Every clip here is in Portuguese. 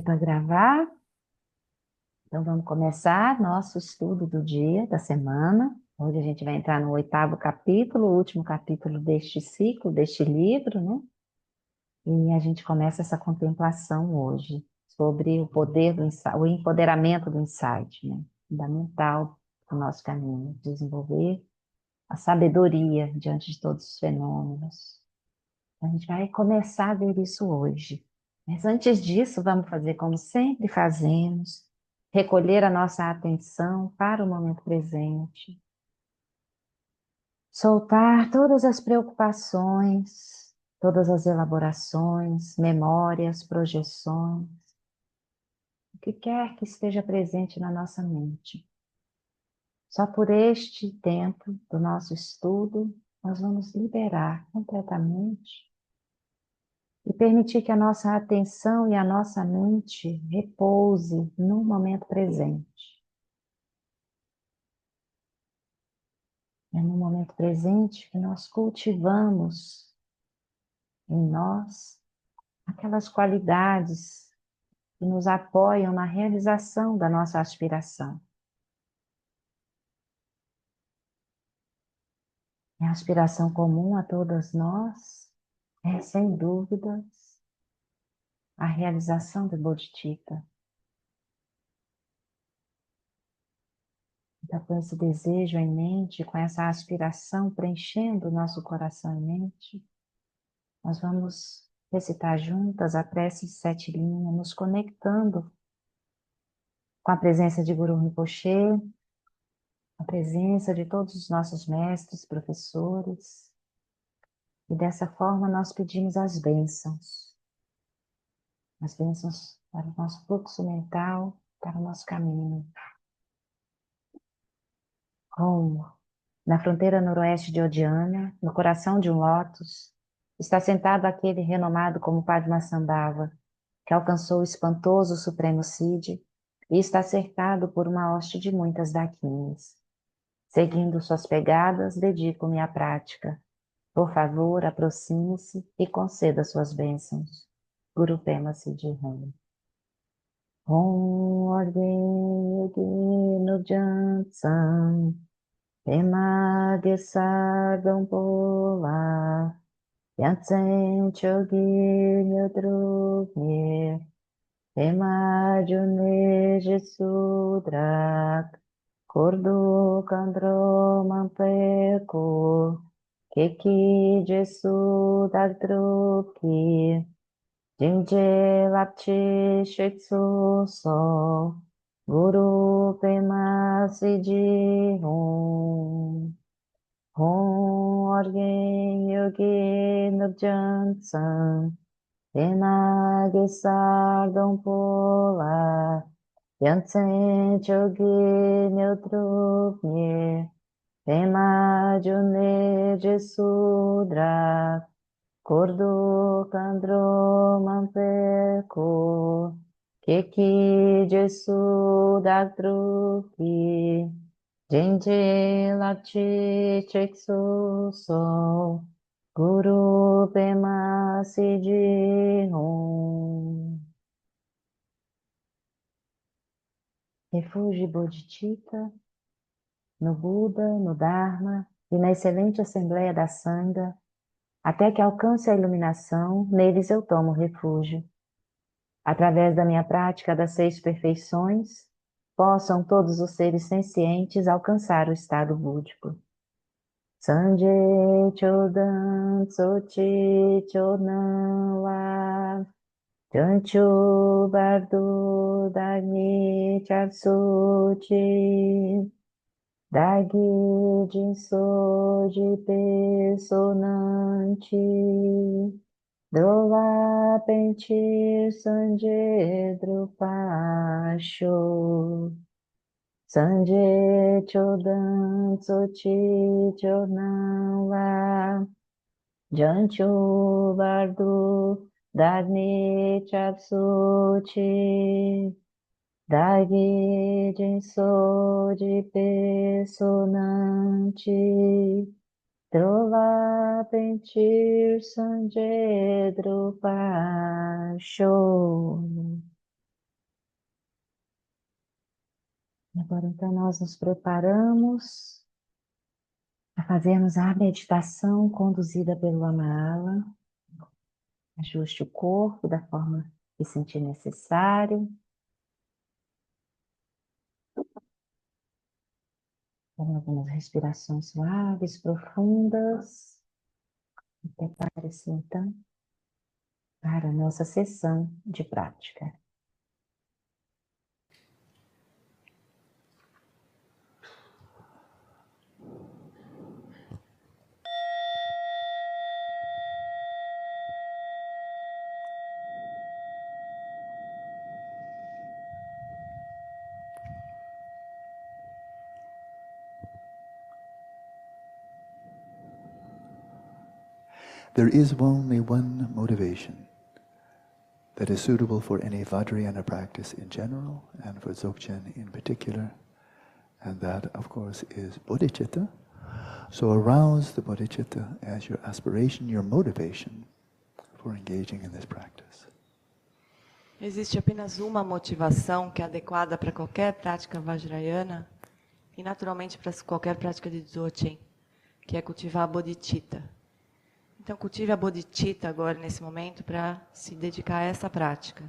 Para gravar. Então vamos começar nosso estudo do dia, da semana. Hoje a gente vai entrar no 8º capítulo, o último capítulo deste ciclo, deste livro, né? E a gente começa essa contemplação hoje sobre o poder do insight, o empoderamento do insight, né? Fundamental para o nosso caminho, desenvolver a sabedoria diante de todos os fenômenos. A gente vai começar a ver isso hoje. Mas antes disso, vamos fazer como sempre fazemos, recolher a nossa atenção para o momento presente, soltar todas as preocupações, todas as elaborações, memórias, projeções, o que quer que esteja presente na nossa mente. Só por este tempo do nosso estudo, nós vamos liberar completamente e permitir que a nossa atenção e a nossa mente repouse no momento presente. É no momento presente que nós cultivamos em nós aquelas qualidades que nos apoiam na realização da nossa aspiração. E a aspiração comum a todas nós é, sem dúvidas, a realização do Bodhicitta. Então, com esse desejo em mente, com essa aspiração preenchendo o nosso coração e mente, nós vamos recitar juntas a prece de 7 linhas, nos conectando com a presença de Guru Rinpoche, a presença de todos os nossos mestres, professores, e dessa forma nós pedimos as bênçãos para o nosso fluxo mental, para o nosso caminho. Om. Na fronteira noroeste de Odiana, no coração de um lótus, está sentado aquele renomado como Padmasambhava, que alcançou o espantoso Supremo Cid e está cercado por uma hoste de muitas daquinas. Seguindo suas pegadas, dedico-me à prática. Por favor, aproxime-se e conceda suas bênçãos. Guru Pema Siddhi. Om Orgei Yogi Nujjansam Pema Gesardam Pola Yatsen Chogi Nyodrupnir Pema June Jesudrak Kordu Kandro Mampeko Keki Jesudak Druki Jingje Lapchi Shitsu So Guru Pema Siji Hum Hum Orgen Yogi Nurjan San Pema Gesardam Pola Yantsen Chogi Neutropnye Pema June Jesudra Kordo Kandro Mampeko Keki Jesudak Druki Gente Lapchi Cheksu So Guru Pema Sidi Hum. Refúgio Bodhicitta, no Buda, no Dharma e na excelente Assembleia da Sangha, até que alcance a iluminação, neles eu tomo refúgio. Através da minha prática das 6 perfeições, possam todos os seres sencientes alcançar o estado búdico. Sanje Chodan Sochi Chodan Wa Chanchu Bardo Dagni Chatsuchi Dagi Jinso de Personante Drola Pentir Sanje Drupacho Sanje Chodan Sochi Chodan La Janchu Bardo Dagni Chatsuchi Dagi Jinso de Personante Trova Pentir Sangedro Pacho. Agora, então, nós nos preparamos a fazermos a meditação conduzida pelo Amala. Ajuste o corpo da forma que sentir necessário. Tome algumas respirações suaves, profundas. E prepare-se, então, para a nossa sessão de prática. There is only one motivation that is suitable for any Vajrayana practice in general and for Dzogchen in particular, and that, of course, is bodhicitta. So arouse the bodhicitta as your aspiration, your motivation for engaging in this practice. Existe apenas uma motivação que é adequada para qualquer prática Vajrayana e naturalmente para qualquer prática de Dzogchen, que é cultivar a bodhicitta. Então cultive a bodhicitta agora nesse momento para se dedicar a essa prática.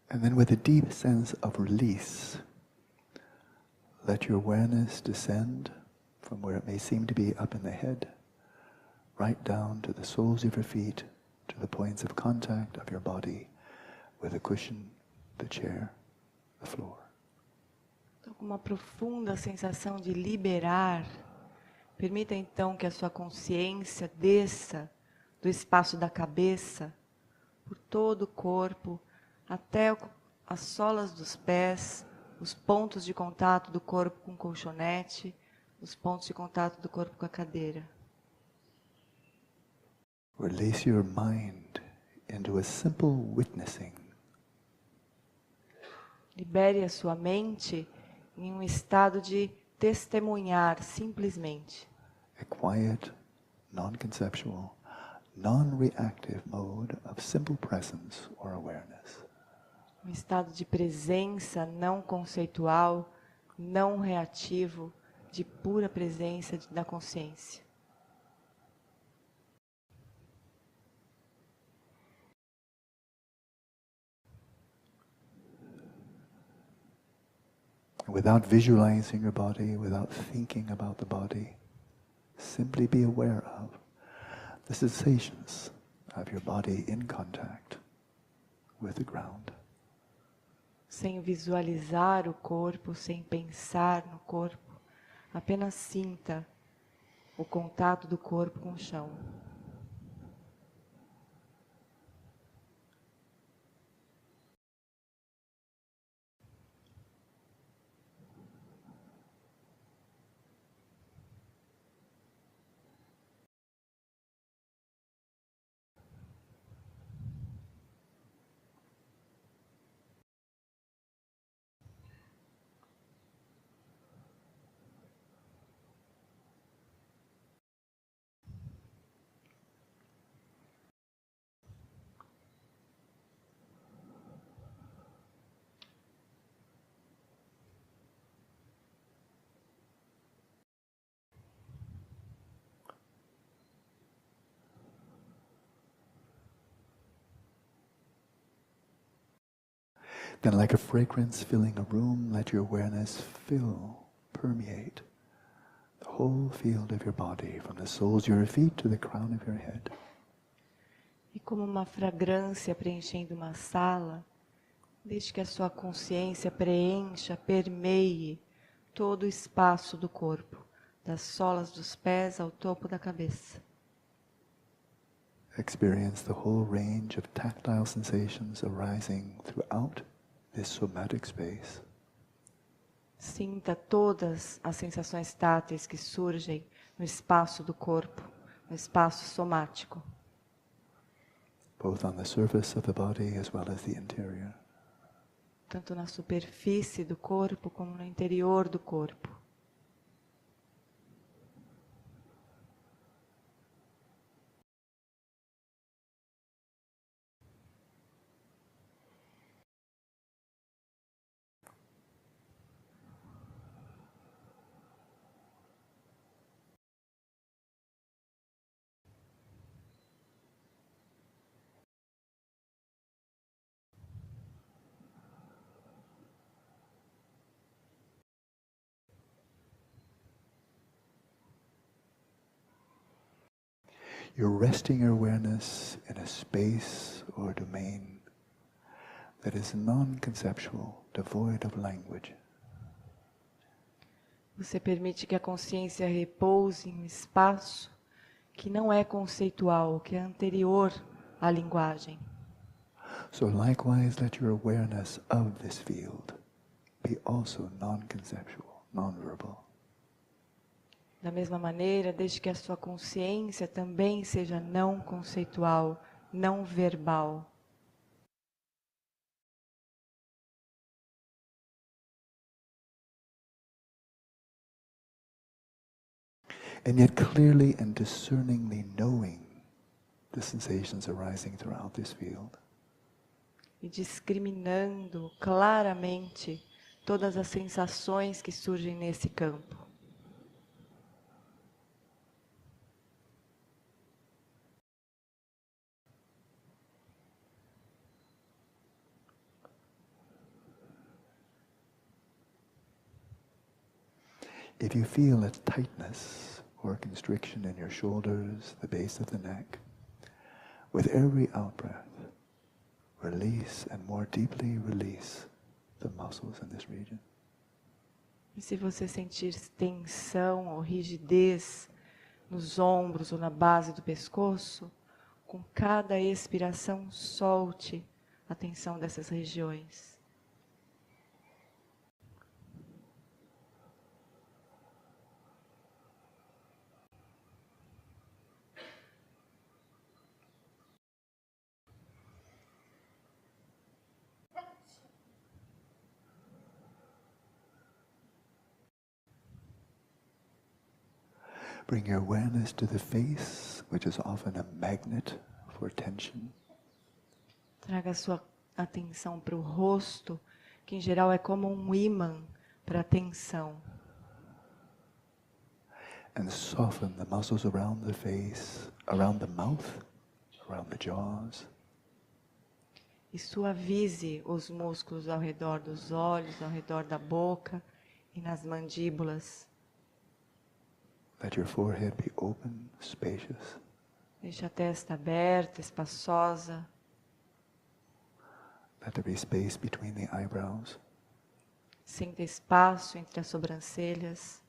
And then with a deep sense of release, let your awareness descend from where it may seem to be up in the head, right down to the soles of your feet, to the points of contact of your body with the cushion, the chair, the floor. Então, com uma profunda sensação de liberar, permita então que a sua consciência desça do espaço da cabeça, por todo o corpo, até as solas dos pés, os pontos de contato do corpo com o colchonete, os pontos de contato do corpo com a cadeira. Release your mind into a simple witnessing. Libere a sua mente em um estado de testemunhar simplesmente. A quiet, non-conceptual, non-reactive mode of simple presence or awareness. Um estado de presença não conceitual, não reativo, de pura presença da consciência. Without visualizing your body, without thinking about the body, simply be aware of the sensations of your body in contact with the ground. Sem visualizar o corpo, sem pensar no corpo, apenas sinta o contato do corpo com o chão. Then like a fragrance filling a room, let your awareness fill, permeate the whole field of your body, from the soles of your feet to the crown of your head. E como uma fragrância preenchendo uma sala, deixe que a sua consciência preencha, permeie todo o espaço do corpo, das solas dos pés ao topo da cabeça. Experience the whole range of tactile sensations arising throughout this somatic space. Sinta todas as sensações táteis que surgem no espaço do corpo, no espaço somático. both on the surface of the body as well as the interior. Tanto na superfície do corpo como no interior do corpo. You're resting your awareness in a space or domain that is non-conceptual, devoid of language. Você permite que a consciência repouse em um espaço que não é conceitual, que é anterior à linguagem. So likewise, let your awareness of this field be also non-conceptual, non-verbal. Da mesma maneira, deixe que a sua consciência também seja não conceitual, não verbal. And yet clearly and discerningly knowing the sensations arising throughout this field. E discriminando claramente todas as sensações que surgem nesse campo. If you feel a tightness or constriction in your shoulders, the base of the neck, with every out-breath, release and more deeply release the muscles in this region. E se você sentir tensão ou rigidez nos ombros ou na base do pescoço, com cada expiração solte a tensão dessas regiões. Bring your awareness to the face, which is often a magnet for tension. Traga a sua atenção para o rosto, que em geral é como um ímã para a tensão. And soften the muscles around the face, around the mouth, around the jaws. E suavize os músculos ao redor dos olhos, ao redor da boca e nas mandíbulas. Let your forehead be open, spacious. Deixe a testa aberta, espaçosa. Let there be space between the eyebrows. Sinta espaço entre as sobrancelhas.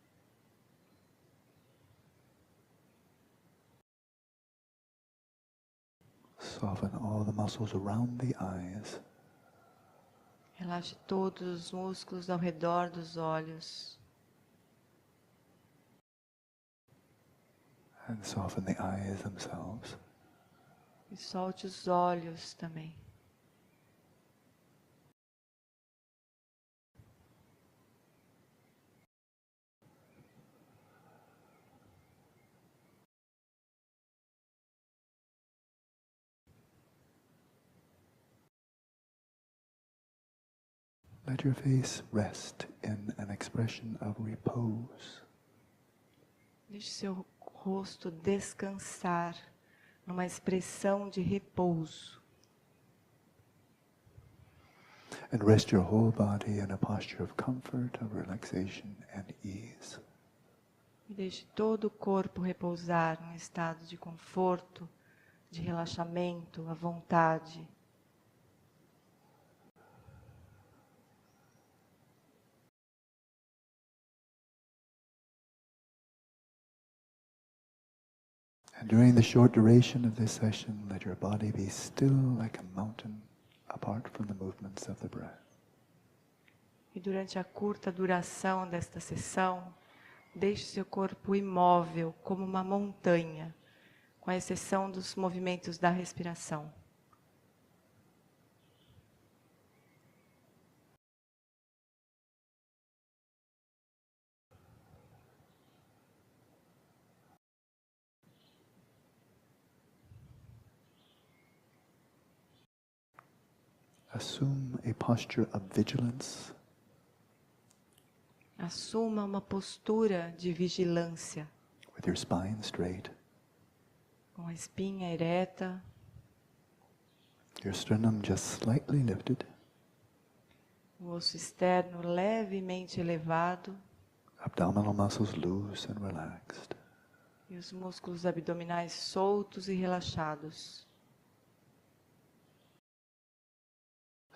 Soften all the muscles around the eyes. Relaxe todos os músculos ao redor dos olhos. And soften the eyes themselves. E solte os olhos também. Let your face rest in an expression of repose. Deixe seu rosto descansar numa expressão de repouso. And rest your whole body in a posture of comfort, of relaxation and ease. E deixe todo o corpo repousar num estado de conforto, de relaxamento, à vontade. And during the short duration of this session, let your body be still like a mountain, apart from the movements of the breath. E durante a curta duração desta sessão, deixe seu corpo imóvel como uma montanha, com exceção dos movimentos da respiração. Assume a posture of vigilance. Assuma uma postura de vigilância, With your spine straight, com a espinha ereta, your sternum just slightly lifted, o osso externo levemente elevado abdominal muscles loose and relaxed. e os músculos abdominais soltos e relaxados.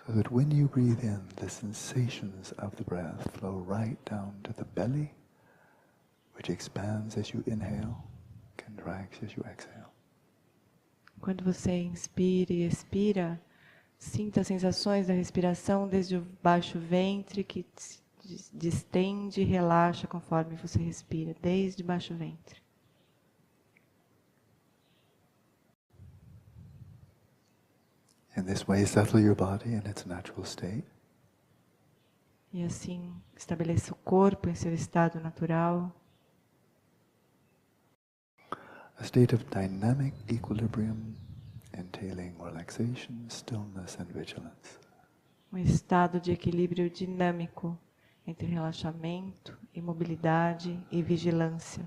So that when you breathe in, the sensations of the breath flow right down to the belly, which expands as you inhale, contracts as you exhale. Quando você inspira e expira, sinta as sensações da respiração desde o baixo ventre que se distende e relaxa conforme você respira, desde baixo ventre. In this way, settle your body in its natural state. E assim, estabeleça o corpo em seu estado natural. A state of dynamic equilibrium, entailing relaxation, stillness and vigilance. Um estado de equilíbrio dinâmico entre relaxamento, imobilidade e vigilância.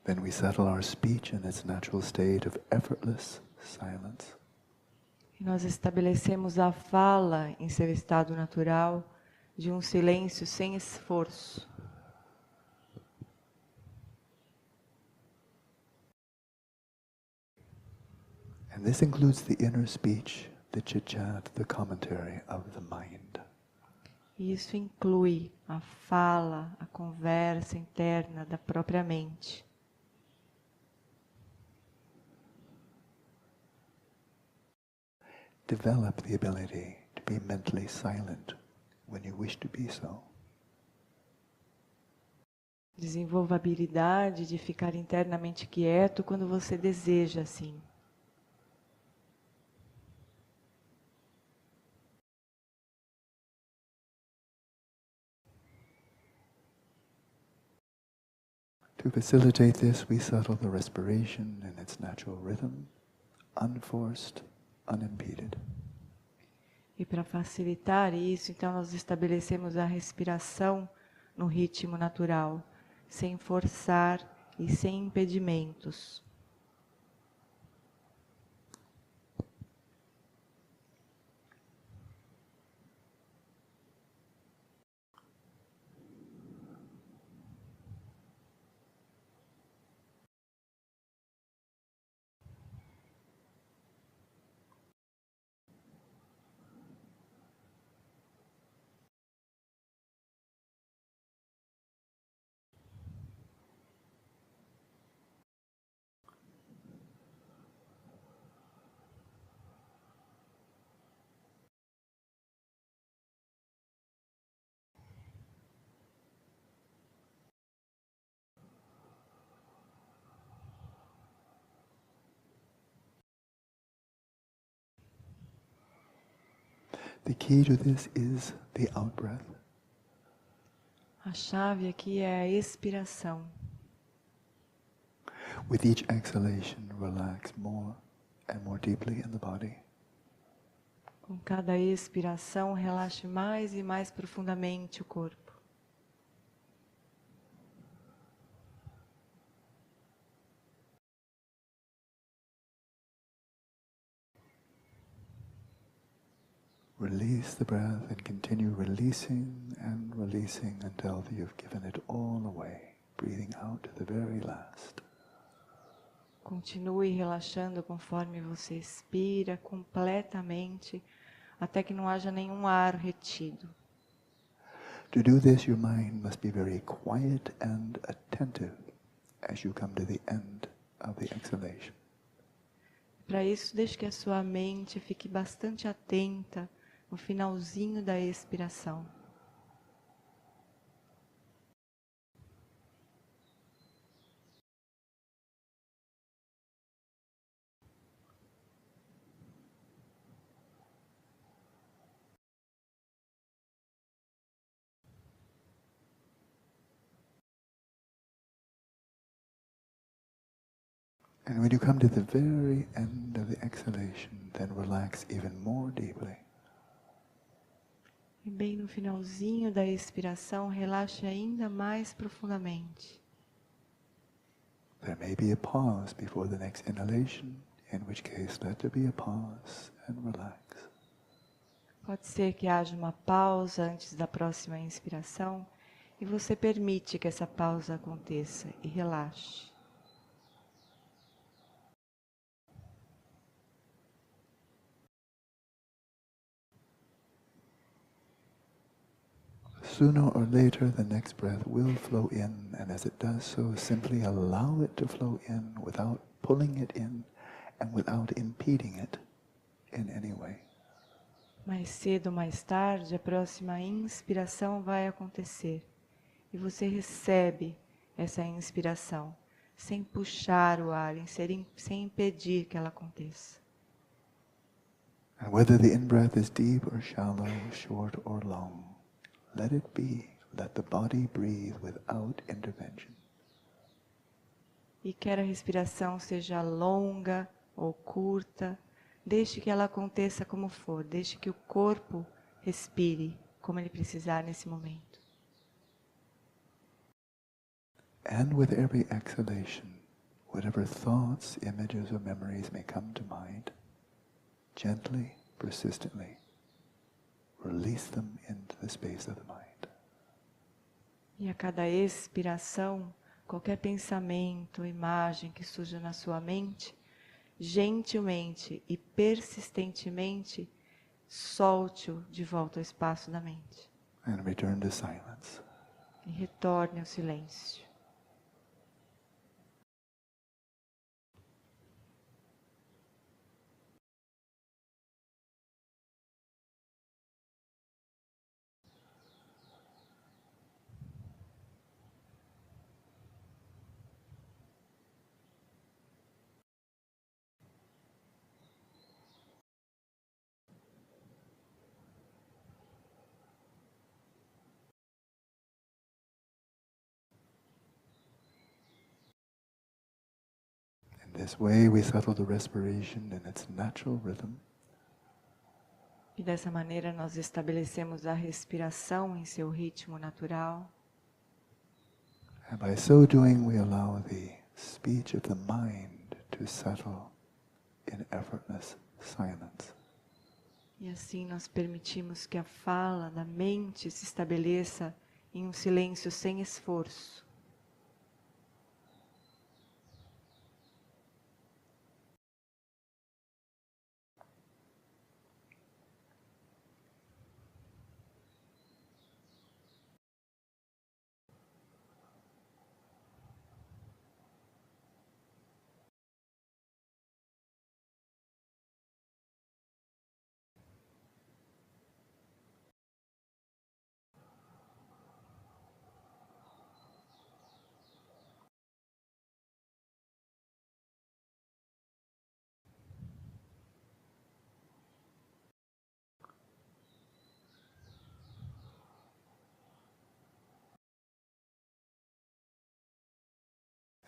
Then we settle our speech in its natural state of effortless silence. E nós estabelecemos a fala em seu estado natural de um silêncio sem esforço. And this includes the inner speech, the chit-chat, the commentary of the mind. E isso inclui a fala, a conversa interna da própria mente. Develop the ability to be mentally silent when you wish to be so. Desenvolva a habilidade de ficar internamente quieto quando você deseja assim. To facilitate this, we settle the respiration in its natural rhythm, unforced, unimpeded. E para facilitar isso, então nós estabelecemos a respiração no ritmo natural, sem forçar e sem impedimentos. The key to this is the out-breath. A chave aqui é a expiração. With each exhalation, relax more and more deeply in the body. Com cada expiração, relaxe mais e mais profundamente o corpo. Release the breath and continue releasing and releasing until you've given it all away, breathing out to the very last. Continue relaxando conforme você expira completamente, até que não haja nenhum ar retido. To do this, your mind must be very quiet and attentive as you come to the end of the exhalation. Para isso, deixe que a sua mente fique bastante atenta no finalzinho da expiração. And when you come to the very end of the exhalation, then relax even more deeply. E bem no finalzinho da expiração, relaxe ainda mais profundamente. There may be a pause before the next inhalation, in which case let there be a pause and relax. Pode ser que haja uma pausa antes da próxima inspiração e você permite que essa pausa aconteça e relaxe. Sooner or later, the next breath will flow in, and as it does so, simply allow it to flow in without pulling it in and without impeding it in any way. Mais cedo ou mais tarde, a próxima inspiração vai acontecer. E você recebe essa inspiração, sem puxar o ar, sem impedir que ela aconteça. And whether the in-breath is deep or shallow, short or long, let it be. Let the body breathe without intervention. E quer a respiração seja longa ou curta, deixe que ela aconteça como for, deixe que o corpo respire como ele precisar nesse momento. And with every exhalation, whatever thoughts, images or memories may come to mind, gently, persistently, release them into the space of the mind. E a cada expiração, qualquer pensamento, imagem que surja na sua mente, gentilmente e persistentemente, solte-o de volta ao espaço da mente. And return to silence. E retorne ao silêncio. In this way, we settle the respiration in its natural rhythm. E dessa maneira nós estabelecemos a respiração em seu ritmo natural. And by so doing, we allow the speech of the mind to settle in effortless silence. E assim nós permitimos que a fala da mente se estabeleça em um silêncio sem esforço.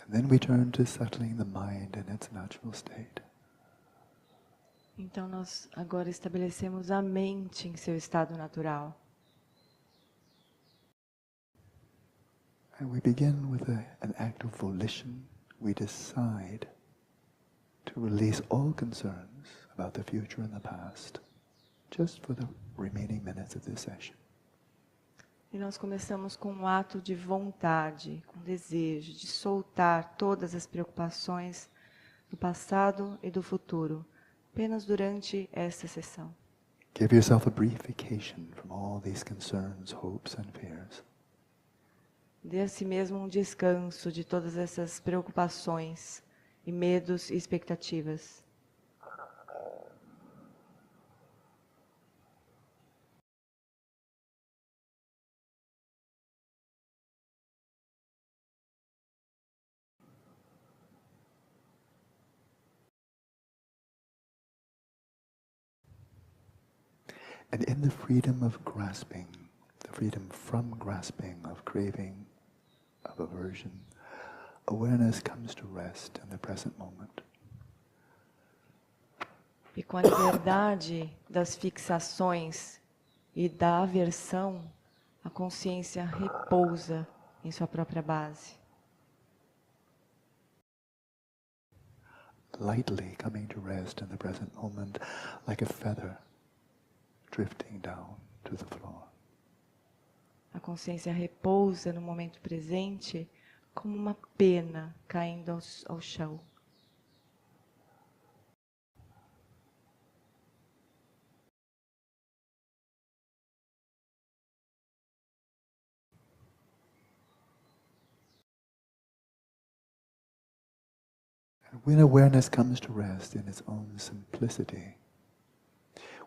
And then we turn to settling the mind in its natural state. Então nós agora estabelecemos a mente em seu estado natural. And we begin with an act of volition. We decide to release all concerns about the future and the past, just for the remaining minutes of this session. E nós começamos com um ato de vontade, com desejo de soltar todas as preocupações do passado e do futuro, apenas durante esta sessão. Give yourself a brief vacation from all these concerns, hopes and fears. Dê a si mesmo um descanso de todas essas preocupações e medos e expectativas. And in the freedom of grasping, the freedom from grasping, of craving, of aversion, awareness comes to rest in the present moment. E com a liberdade das fixações e da aversão, a consciência repousa em sua própria base. Lightly coming to rest in the present moment, like a feather drifting down to the floor. A consciência repousa no momento presente como uma pena caindo ao chão. And when awareness comes to rest in its own simplicity,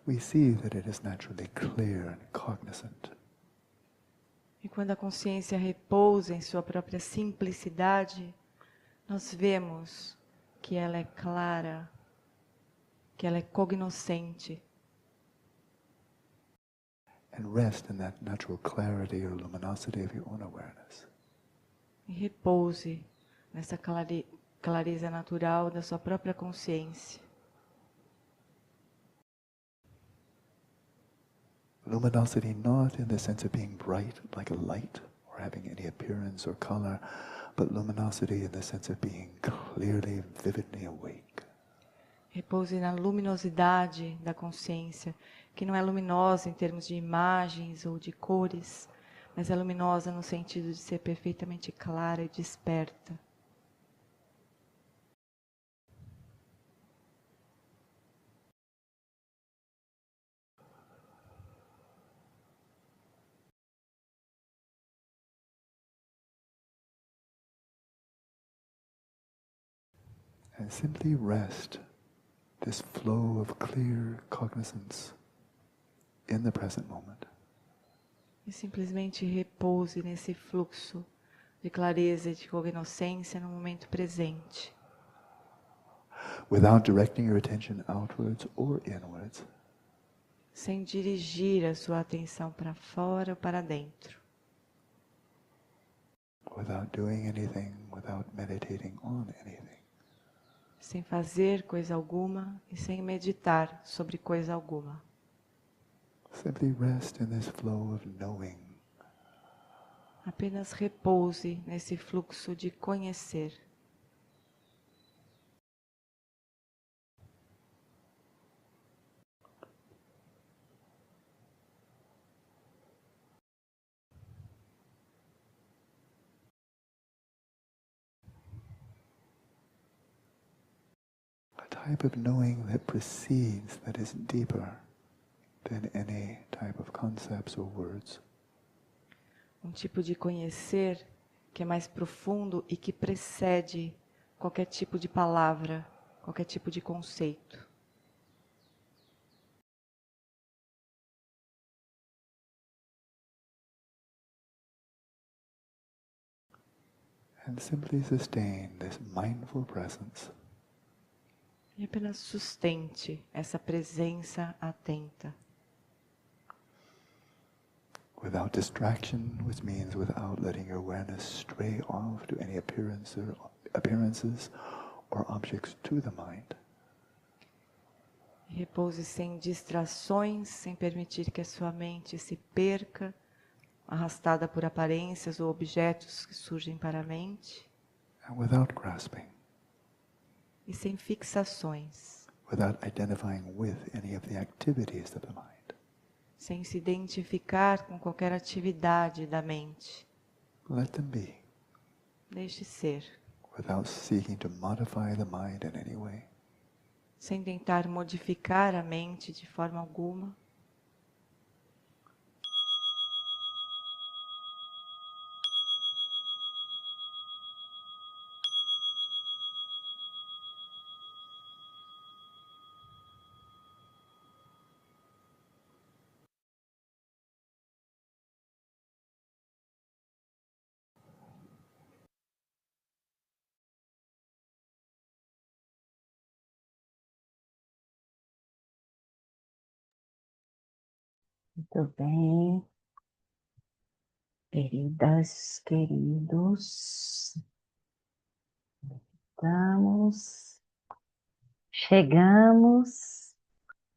we see that it is naturally clear and cognizant. E quando a consciência repousa em sua própria simplicidade, nós vemos que ela é clara, que ela é cognoscente. And rest in that natural clarity or luminosity of your own awareness. E repouse nessa clareza natural da sua própria consciência. Luminosity not in the sense of being bright like a light or having any appearance or color, but luminosity in the sense of being clearly, vividly awake. Repouse na luminosidade da consciência, que não é luminosa em termos de imagens ou de cores, mas é luminosa no sentido de ser perfeitamente clara e desperta. And simply rest this flow of clear cognizance in the present moment. E simplesmente repouse nesse fluxo de clareza e de cognoscência no momento presente. Without directing your attention outwards or inwards. Sem dirigir a sua atenção para fora ou para dentro. Without doing anything, without meditating on anything. Sem fazer coisa alguma e sem meditar sobre coisa alguma. Simply rest in this flow of knowing. Apenas repouse nesse fluxo de conhecer. A type of knowing that precedes, that is deeper than any type of concepts or words. Um tipo de conhecer que é mais profundo e que precede qualquer tipo de palavra, qualquer tipo de conceito. And simply sustain this mindful presence. E apenas sustente essa presença atenta. Without distraction, which means without letting your awareness stray off to any appearances or objects to the mind. Repouse sem distrações, sem permitir que a sua mente se perca, arrastada por aparências ou objetos que surgem para a mente. And without grasping. E sem fixações. Without identifying with any of the activities of the mind. Sem se identificar com qualquer atividade da mente. Let them be. Deixe ser. Without seeking to modify the mind in any way. Sem tentar modificar a mente de forma alguma. Muito bem. Queridas, queridos, Estamos, chegamos,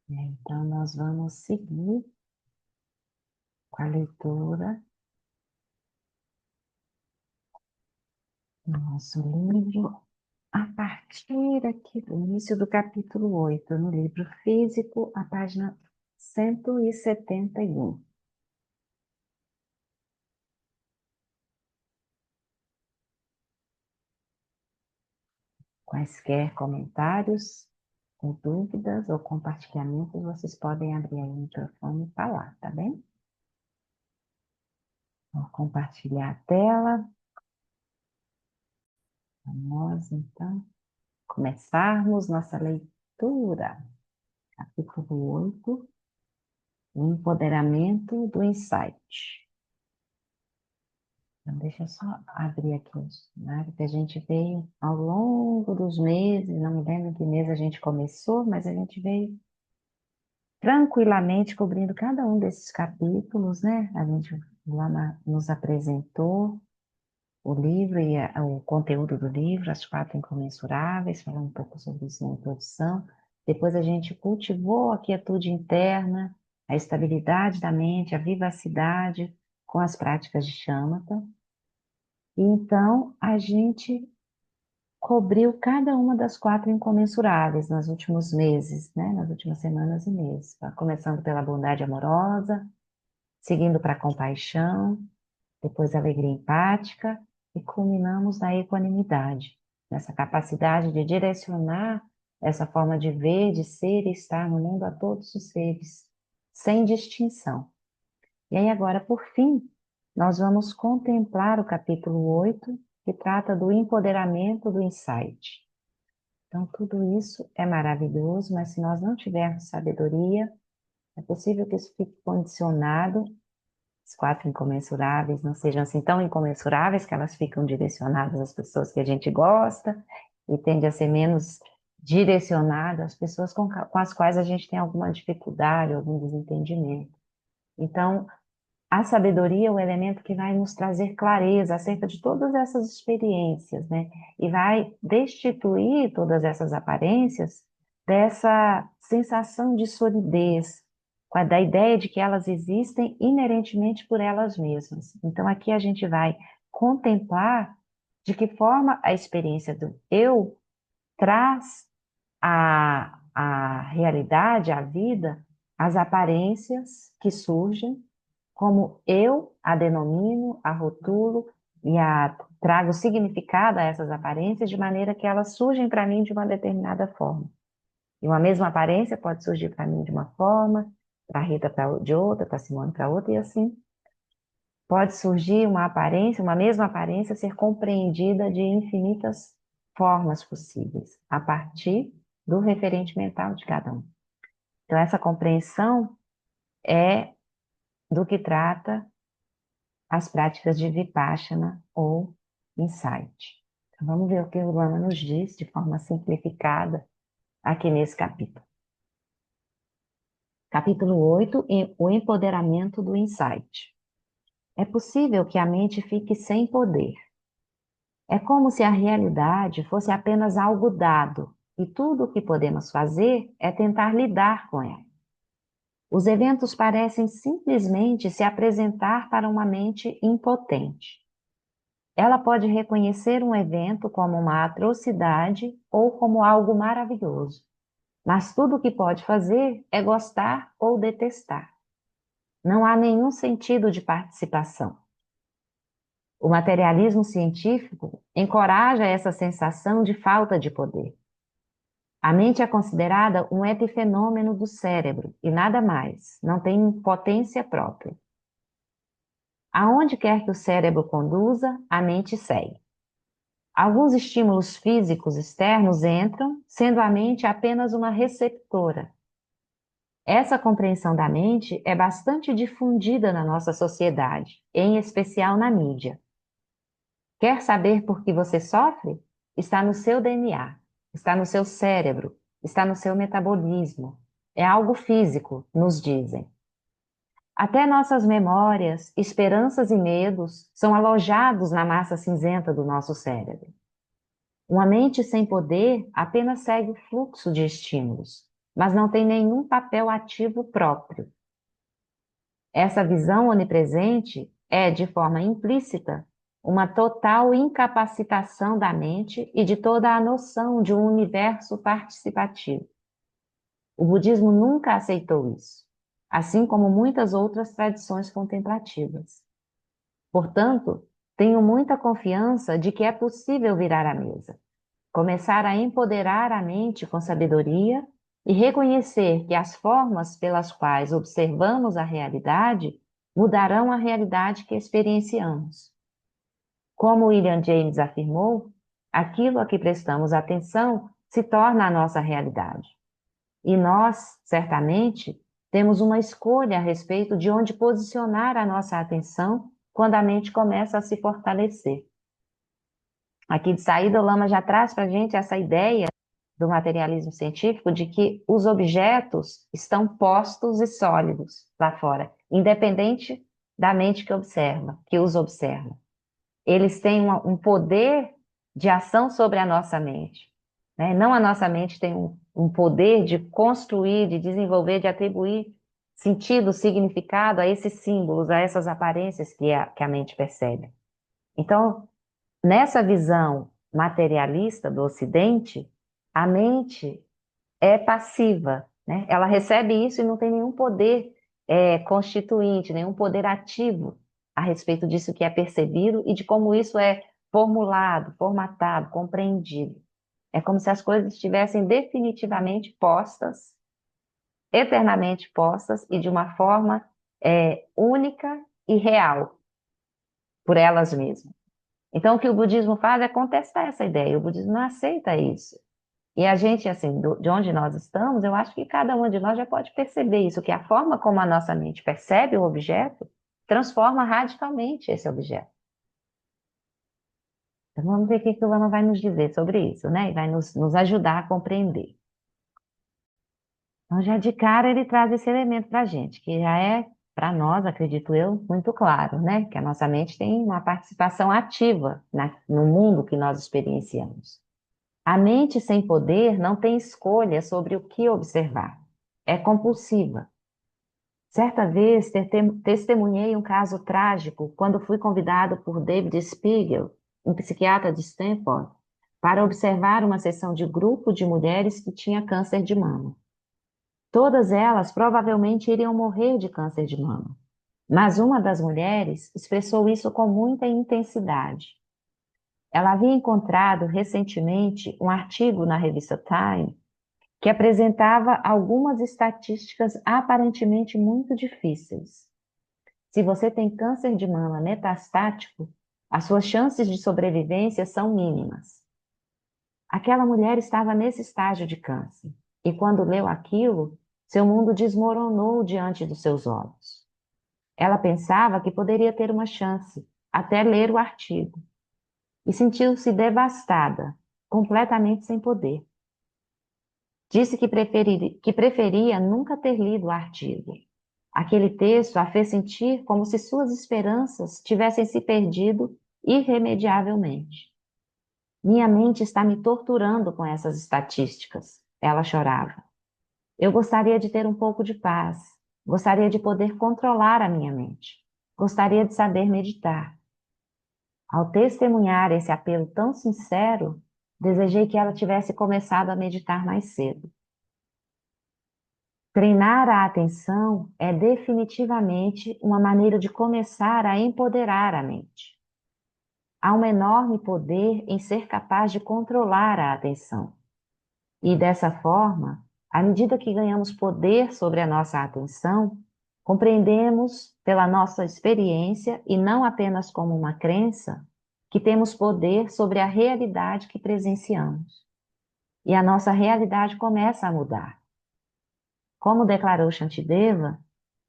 então nós vamos seguir com a leitura do nosso livro, a partir aqui do início do capítulo 8, no livro físico, a página 171. Quaisquer comentários, ou dúvidas, ou compartilhamentos, vocês podem abrir aí o microfone e falar, tá bem? Vou compartilhar a tela. Vamos, então, começarmos nossa leitura. Capítulo 8, o empoderamento do insight. Então, deixa eu só abrir aqui o cenário que a gente veio ao longo dos meses, não me lembro que mês a gente começou, mas a gente veio tranquilamente cobrindo cada um desses capítulos, né? A gente nos apresentou o livro e o conteúdo do livro, as 4 incomensuráveis, falando um pouco sobre isso na introdução. Depois a gente cultivou a quietude interna, a estabilidade da mente, a vivacidade com as práticas de Shamatha. E então a gente cobriu cada uma das 4 incomensuráveis nos últimos meses, né? Nas últimas semanas e meses. Começando pela bondade amorosa, seguindo para a compaixão, depois a alegria empática e culminamos na equanimidade, nessa capacidade de direcionar essa forma de ver, de ser e estar no mundo a todos os seres, sem distinção. E aí agora, por fim, nós vamos contemplar o capítulo 8, que trata do empoderamento do insight. Então, tudo isso é maravilhoso, mas se nós não tivermos sabedoria, é possível que isso fique condicionado, as 4 incomensuráveis não sejam assim tão incomensuráveis que elas ficam direcionadas às pessoas que a gente gosta e tende a ser menos direcionado às pessoas com as quais a gente tem alguma dificuldade, algum desentendimento. Então, a sabedoria é o elemento que vai nos trazer clareza acerca de todas essas experiências, né? E vai destituir todas essas aparências dessa sensação de solidez, da ideia de que elas existem inerentemente por elas mesmas. Então, aqui a gente vai contemplar de que forma a experiência do eu traz a realidade, a vida, as aparências que surgem, como eu a denomino, a rotulo e trago significado a essas aparências de maneira que elas surgem para mim de uma determinada forma. E uma mesma aparência pode surgir para mim de uma forma, para a Rita de outra, para a Simone para outra, e assim pode surgir uma aparência, uma mesma aparência ser compreendida de infinitas formas possíveis, a partir do referente mental de cada um. Então, essa compreensão é do que trata as práticas de Vipassana ou Insight. Então, vamos ver o que o Lama nos diz de forma simplificada aqui nesse capítulo. Capítulo 8, o empoderamento do Insight. É possível que a mente fique sem poder. É como se a realidade fosse apenas algo dado, e tudo o que podemos fazer é tentar lidar com ela. Os eventos parecem simplesmente se apresentar para uma mente impotente. Ela pode reconhecer um evento como uma atrocidade ou como algo maravilhoso, mas tudo o que pode fazer é gostar ou detestar. Não há nenhum sentido de participação. O materialismo científico encoraja essa sensação de falta de poder. A mente é considerada um epifenômeno do cérebro e nada mais, não tem potência própria. Aonde quer que o cérebro conduza, a mente segue. Alguns estímulos físicos externos entram, sendo a mente apenas uma receptora. Essa compreensão da mente é bastante difundida na nossa sociedade, em especial na mídia. Quer saber por que você sofre? Está no seu DNA, está no seu cérebro, está no seu metabolismo. É algo físico, nos dizem. Até nossas memórias, esperanças e medos são alojados na massa cinzenta do nosso cérebro. Uma mente sem poder apenas segue o fluxo de estímulos, mas não tem nenhum papel ativo próprio. Essa visão onipresente é, de forma implícita, uma total incapacitação da mente e de toda a noção de um universo participativo. O budismo nunca aceitou isso, assim como muitas outras tradições contemplativas. Portanto, tenho muita confiança de que é possível virar a mesa, começar a empoderar a mente com sabedoria e reconhecer que as formas pelas quais observamos a realidade mudarão a realidade que experienciamos. Como William James afirmou, aquilo a que prestamos atenção se torna a nossa realidade. E nós, certamente, temos uma escolha a respeito de onde posicionar a nossa atenção quando a mente começa a se fortalecer. Aqui de saída, o Lama já traz para a gente essa ideia do materialismo científico de que os objetos estão postos e sólidos lá fora, independente da mente que observa, que os observa. Eles têm um poder de ação sobre a nossa mente, né? Não a nossa mente tem um poder de construir, de desenvolver, de atribuir sentido, significado a esses símbolos, a essas aparências que a mente percebe. Então, nessa visão materialista do Ocidente, a mente é passiva, né? Ela recebe isso e não tem nenhum poder constituinte, nenhum poder ativo a respeito disso que é percebido e de como isso é formulado, formatado, compreendido. É como se as coisas estivessem definitivamente postas, eternamente postas e de uma forma única e real por elas mesmas. Então, o que o budismo faz é contestar essa ideia. O budismo não aceita isso. E a gente, assim, de onde nós estamos, eu acho que cada um de nós já pode perceber isso, que a forma como a nossa mente percebe o objeto transforma radicalmente esse objeto. Então, vamos ver o que o Lama vai nos dizer sobre isso, né? E vai nos ajudar a compreender. Então, já de cara, ele traz esse elemento para a gente, que já é, para nós, acredito eu, muito claro, né? Que a nossa mente tem uma participação ativa no mundo que nós experienciamos. A mente sem poder não tem escolha sobre o que observar. É compulsiva. Certa vez, testemunhei um caso trágico quando fui convidado por David Spiegel, um psiquiatra de Stanford, para observar uma sessão de grupo de mulheres que tinha câncer de mama. Todas elas provavelmente iriam morrer de câncer de mama, mas uma das mulheres expressou isso com muita intensidade. Ela havia encontrado recentemente um artigo na revista Time que apresentava algumas estatísticas aparentemente muito difíceis. Se você tem câncer de mama metastático, as suas chances de sobrevivência são mínimas. Aquela mulher estava nesse estágio de câncer, e quando leu aquilo, seu mundo desmoronou diante dos seus olhos. Ela pensava que poderia ter uma chance, até ler o artigo, e sentiu-se devastada, completamente sem poder. Disse que preferia nunca ter lido o artigo. Aquele texto a fez sentir como se suas esperanças tivessem se perdido irremediavelmente. Minha mente está me torturando com essas estatísticas, ela chorava. Eu gostaria de ter um pouco de paz, gostaria de poder controlar a minha mente, gostaria de saber meditar. Ao testemunhar esse apelo tão sincero, desejei que ela tivesse começado a meditar mais cedo. Treinar a atenção é definitivamente uma maneira de começar a empoderar a mente. Há um enorme poder em ser capaz de controlar a atenção. E dessa forma, à medida que ganhamos poder sobre a nossa atenção, compreendemos pela nossa experiência e não apenas como uma crença, que temos poder sobre a realidade que presenciamos. E a nossa realidade começa a mudar. Como declarou Shantideva,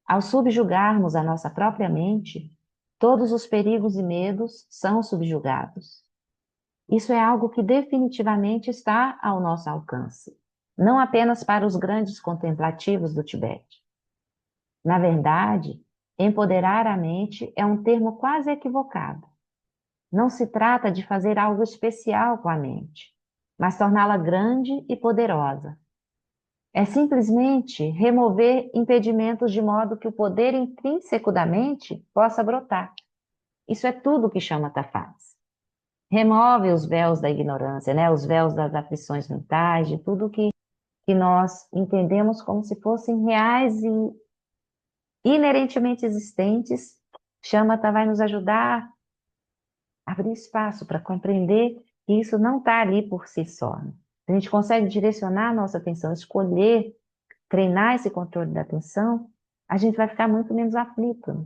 ao subjugarmos a nossa própria mente, todos os perigos e medos são subjugados. Isso é algo que definitivamente está ao nosso alcance, não apenas para os grandes contemplativos do Tibete. Na verdade, empoderar a mente é um termo quase equivocado. não se trata de fazer algo especial com a mente, mas torná-la grande e poderosa. É simplesmente remover impedimentos de modo que o poder intrínseco da mente possa brotar. Isso é tudo que chama Tafaz. Remove os véus da ignorância, né? Os véus das aflições mentais, de tudo que nós entendemos como se fossem reais e inerentemente existentes. Shamatha vai nos ajudar a abrir espaço para compreender que isso não está ali por si só, né? A gente consegue direcionar a nossa atenção, escolher, treinar esse controle da atenção, a gente vai ficar muito menos aflito, né?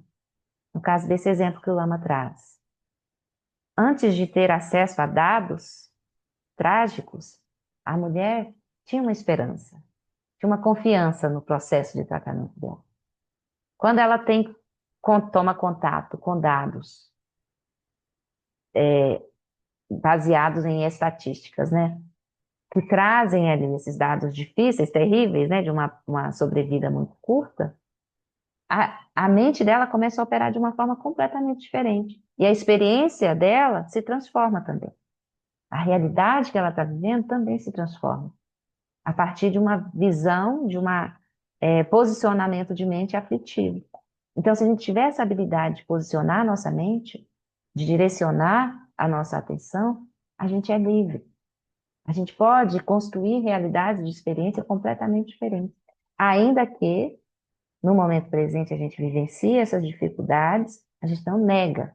No caso desse exemplo que o Lama traz. Antes de ter acesso a dados trágicos, a mulher tinha uma esperança, tinha uma confiança no processo de tratamento dela. Quando ela toma contato com dados baseados em estatísticas, né, que trazem ali esses dados difíceis, terríveis, né, de uma sobrevida muito curta, a mente dela começa a operar de uma forma completamente diferente. E a experiência dela se transforma também. A realidade que ela está vivendo também se transforma. A partir de uma visão, de um posicionamento de mente aflitivo. Então, se a gente tiver essa habilidade de posicionar a nossa mente, de direcionar a nossa atenção, a gente é livre. A gente pode construir realidades de experiência completamente diferentes. Ainda que, no momento presente, a gente vivencie essas dificuldades, a gente não nega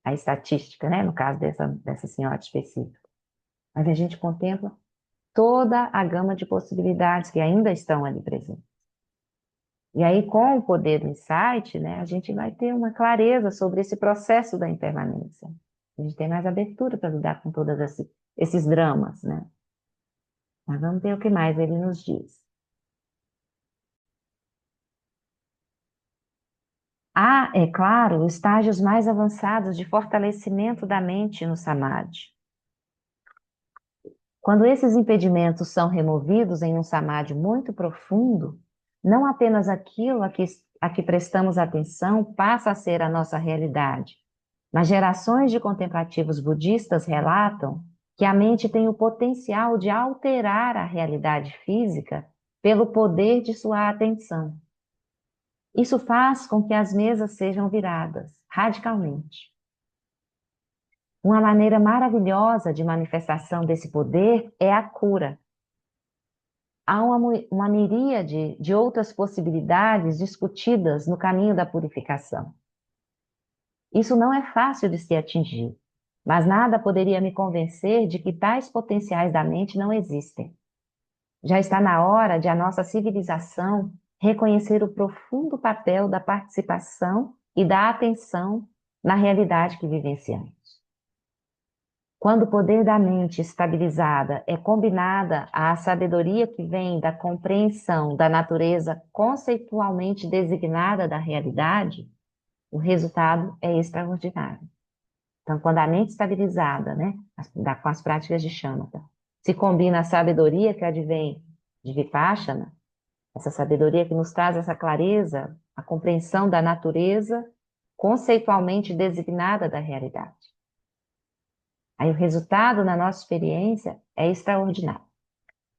a estatística, né? No caso dessa senhora específica. Mas a gente contempla toda a gama de possibilidades que ainda estão ali presentes. E aí, com o poder do insight, né, a gente vai ter uma clareza sobre esse processo da impermanência. A gente tem mais abertura para lidar com todos esses dramas, né? Mas vamos ver o que mais ele nos diz. Há, é claro, estágios mais avançados de fortalecimento da mente no samadhi. Quando esses impedimentos são removidos em um samadhi muito profundo, não apenas aquilo a que prestamos atenção passa a ser a nossa realidade, mas gerações de contemplativos budistas relatam que a mente tem o potencial de alterar a realidade física pelo poder de sua atenção. Isso faz com que as mesas sejam viradas radicalmente. Uma maneira maravilhosa de manifestação desse poder é a cura. Há uma miríade de outras possibilidades discutidas no caminho da purificação. Isso não é fácil de se atingir, mas nada poderia me convencer de que tais potenciais da mente não existem. Já está na hora de a nossa civilização reconhecer o profundo papel da participação e da atenção na realidade que vivenciamos. Quando o poder da mente estabilizada é combinada à sabedoria que vem da compreensão da natureza conceitualmente designada da realidade, o resultado é extraordinário. Então, quando a mente estabilizada, né, com as práticas de Shamatha, se combina a sabedoria que advém de Vipassana, essa sabedoria que nos traz essa clareza, a compreensão da natureza conceitualmente designada da realidade. Aí o resultado na nossa experiência é extraordinário.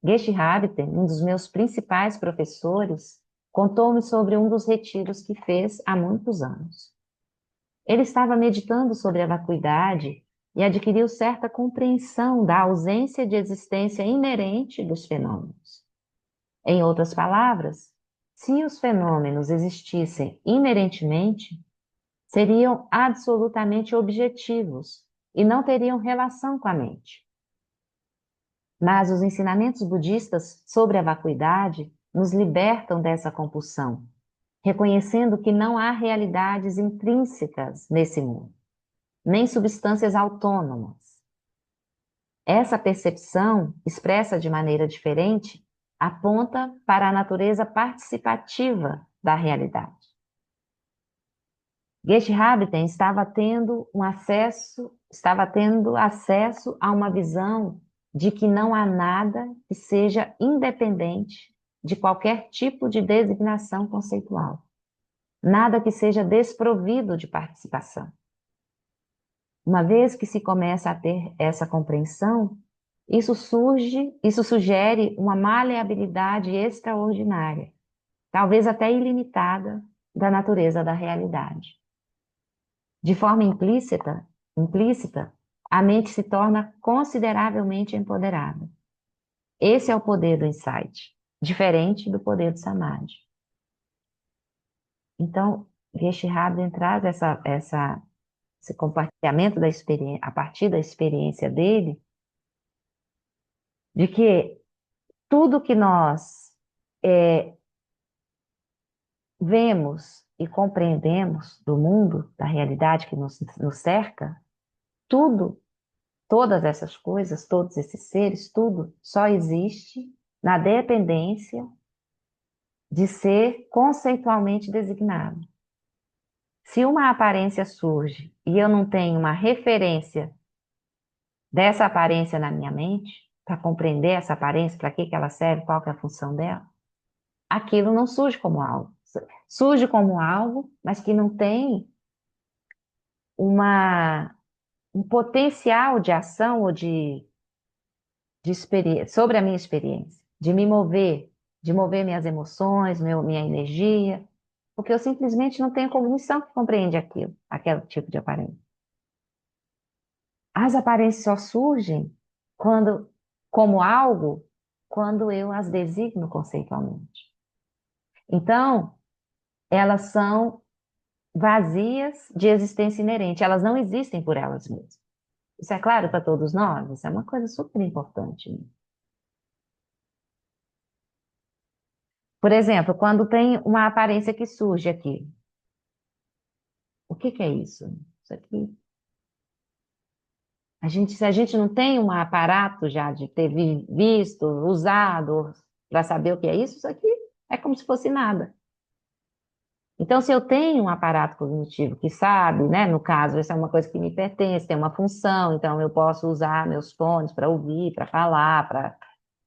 Geshe Rabten, um dos meus principais professores, contou-me sobre um dos retiros que fez há muitos anos. Ele estava meditando sobre a vacuidade e adquiriu certa compreensão da ausência de existência inerente dos fenômenos. Em outras palavras, se os fenômenos existissem inerentemente, seriam absolutamente objetivos e não teriam relação com a mente. Mas os ensinamentos budistas sobre a vacuidade nos libertam dessa compulsão, reconhecendo que não há realidades intrínsecas nesse mundo, nem substâncias autônomas. Essa percepção, expressa de maneira diferente, aponta para a natureza participativa da realidade. Geshe Rabten estava tendo acesso a uma visão de que não há nada que seja independente de qualquer tipo de designação conceitual. Nada que seja desprovido de participação. Uma vez que se começa a ter essa compreensão, isso sugere uma maleabilidade extraordinária, talvez até ilimitada, da natureza da realidade. De forma implícita, a mente se torna consideravelmente empoderada. Esse é o poder do insight, diferente do poder do samadhi. Então, Geshe Rabden traz esse compartilhamento da experiência, a partir da experiência dele, de que tudo que nós vemos e compreendemos do mundo, da realidade que nos cerca, tudo, todas essas coisas, todos esses seres, tudo só existe na dependência de ser conceitualmente designado. Se uma aparência surge e eu não tenho uma referência dessa aparência na minha mente, para compreender essa aparência, para que ela serve, qual que é a função dela, aquilo não surge como algo. Surge como algo, mas que não tem uma, um potencial de ação ou de experiência, sobre a minha experiência, de mover minhas emoções, minha energia, porque eu simplesmente não tenho cognição que compreende aquilo, aquele tipo de aparência. As aparências só surgem quando, como algo, quando eu as designo conceitualmente. Então, elas são vazias de existência inerente, elas não existem por elas mesmas. Isso é claro para todos nós? Isso é uma coisa super importante, né? Por exemplo, quando tem uma aparência que surge aqui, o que que é isso? Isso aqui. Se a gente não tem um aparato já de ter visto, usado, para saber o que é isso aqui é como se fosse nada. Então, se eu tenho um aparato cognitivo que sabe, né, no caso, essa é uma coisa que me pertence, tem uma função, então eu posso usar meus fones para ouvir, para falar, para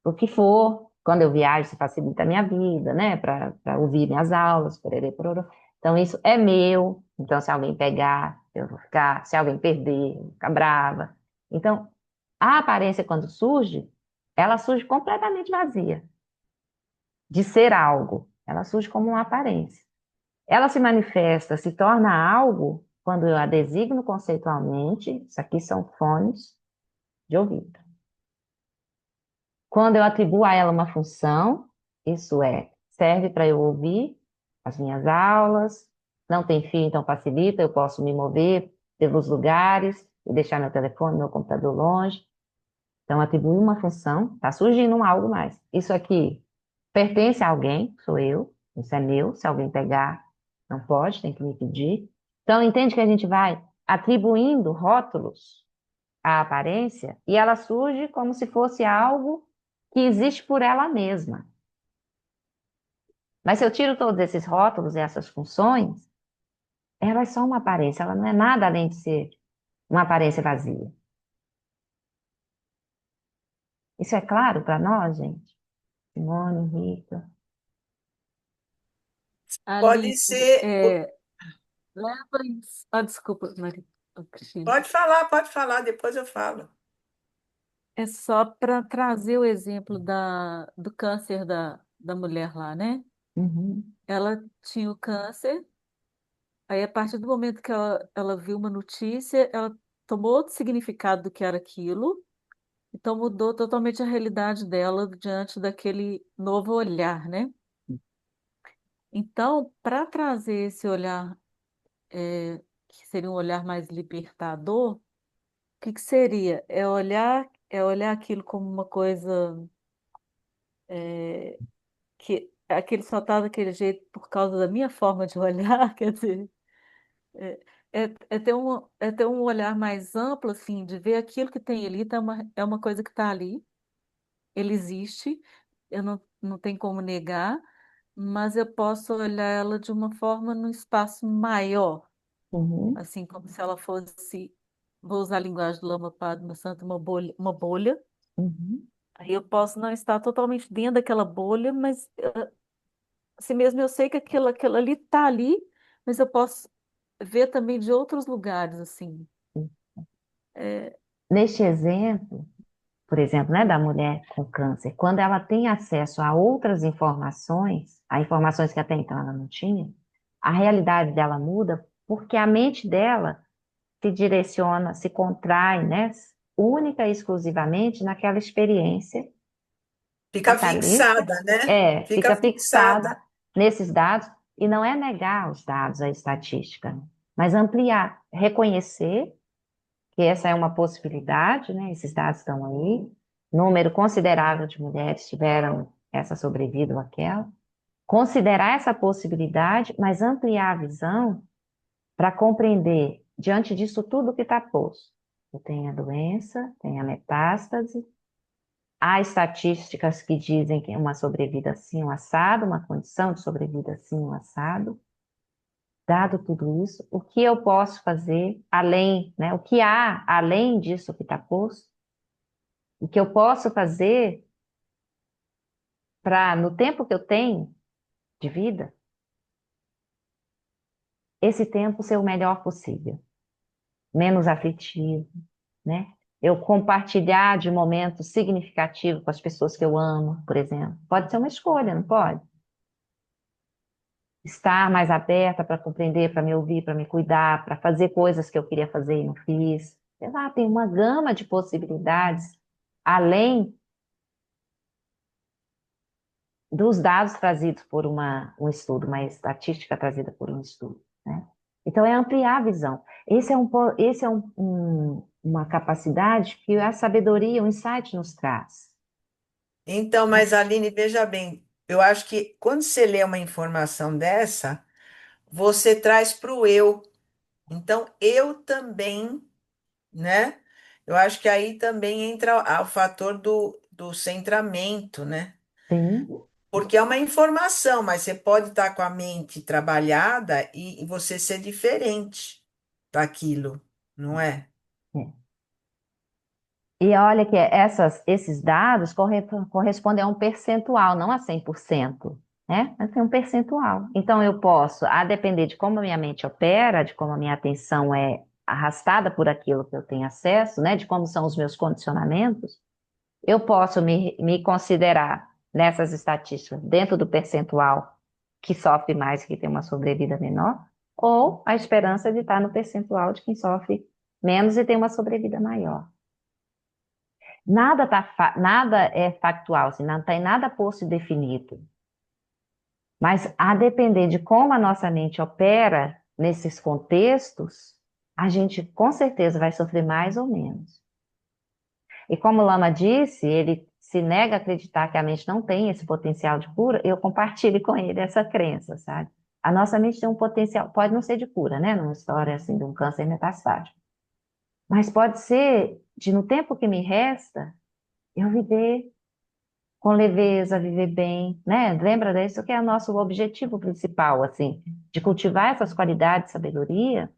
o que for. Quando eu viajo, isso facilita a minha vida, né, para ouvir minhas aulas, porerê, pororô. Então, isso é meu. Então, se alguém pegar, eu vou ficar, se alguém perder, eu vou ficar brava. Então, a aparência, quando surge, ela surge completamente vazia de ser algo. Ela surge como uma aparência. Ela se manifesta, se torna algo quando eu a designo conceitualmente. Isso aqui são fones de ouvido. Quando eu atribuo a ela uma função, isso é, serve para eu ouvir as minhas aulas, não tem fio, então facilita, eu posso me mover pelos lugares e deixar meu telefone, meu computador longe. Então, atribuo uma função, está surgindo um algo mais. Isso aqui pertence a alguém, sou eu, isso é meu, se alguém pegar, não pode, tem que me pedir. Então, entende que a gente vai atribuindo rótulos à aparência e ela surge como se fosse algo que existe por ela mesma. Mas se eu tiro todos esses rótulos e essas funções, ela é só uma aparência, ela não é nada além de ser uma aparência vazia. Isso é claro para nós, gente? Simone, Rita. Pode Alice, ser. leva isso. Ah, desculpa, Maria, Cristina. Pode falar, depois eu falo. É só para trazer o exemplo do câncer da mulher lá, né? Uhum, Ela tinha o câncer, aí a partir do momento que ela viu uma notícia, ela tomou outro significado do que era aquilo, então mudou totalmente a realidade dela diante daquele novo olhar, né? Então, para trazer esse olhar, que seria um olhar mais libertador, que seria? É olhar aquilo como uma coisa que aquele só está daquele jeito por causa da minha forma de olhar, quer dizer, é, é ter um olhar mais amplo, assim, de ver aquilo que tem ali, é uma coisa que está ali, ele existe, eu não tenho como negar, mas eu posso olhar ela de uma forma num espaço maior, uhum, assim, como se ela fosse, vou usar a linguagem do Lama Padma Santa, uma bolha. uhum, Aí eu posso não estar totalmente dentro daquela bolha, mas assim mesmo eu sei que aquilo ali está ali, mas eu posso ver também de outros lugares, assim. Neste exemplo, por exemplo, né, da mulher com câncer, quando ela tem acesso a outras informações, a informações que até então ela não tinha, a realidade dela muda porque a mente dela se direciona, se contrai, né, única e exclusivamente naquela experiência Fica fatalícia, fixada, né? fica Fica fixada fixada. nesses dados, e não é negar os dados, a estatística, né, mas ampliar, reconhecer que essa é uma possibilidade, né? Esses dados estão aí. Número considerável de mulheres tiveram essa sobrevida ou aquela. Considerar essa possibilidade, mas ampliar a visão para compreender, diante disso tudo que está posto. Eu tenho a doença, tenho a metástase, há estatísticas que dizem que é uma sobrevida assim, um assado, uma condição de sobrevida assim, um assado. Dado tudo isso, o que eu posso fazer além, né? O que há além disso que está posto? O que eu posso fazer para, no tempo que eu tenho de vida, esse tempo ser o melhor possível, menos aflitivo, né? Eu compartilhar de momentos significativos com as pessoas que eu amo, por exemplo. Pode ser uma escolha, não pode? Estar mais aberta para compreender, para me ouvir, para me cuidar, para fazer coisas que eu queria fazer e não fiz. Sei lá, tem uma gama de possibilidades além dos dados trazidos por um estudo, uma estatística trazida por um estudo, né? Então, é ampliar a visão. Esse é uma capacidade que a sabedoria, o insight nos traz. Então, mas Aline, veja bem, eu acho que quando você lê uma informação dessa, você traz para o eu. Então, eu também, né? Eu acho que aí também entra o fator do centramento, né? Sim, Porque é uma informação, mas você pode estar com a mente trabalhada e você ser diferente daquilo, não é? é. E olha que esses dados correspondem a um percentual, não a 100%, né? Mas tem um percentual. Então, eu posso, a depender de como a minha mente opera, de como a minha atenção é arrastada por aquilo que eu tenho acesso, né? De como são os meus condicionamentos, eu posso me considerar nessas estatísticas dentro do percentual que sofre mais, que tem uma sobrevida menor, ou a esperança de estar no percentual de quem sofre menos e tem uma sobrevida maior. Nada é factual, assim, não tem nada posto e definido. Mas a depender de como a nossa mente opera nesses contextos, a gente com certeza vai sofrer mais ou menos. E como o Lama disse, ele se nega a acreditar que a mente não tem esse potencial de cura, eu compartilho com ele essa crença, sabe? A nossa mente tem um potencial, pode não ser de cura, né? Numa história assim de um câncer metastático. Mas pode ser de, no tempo que me resta, eu viver com leveza, viver bem, né? Lembra disso que é o nosso objetivo principal, assim, de cultivar essas qualidades de sabedoria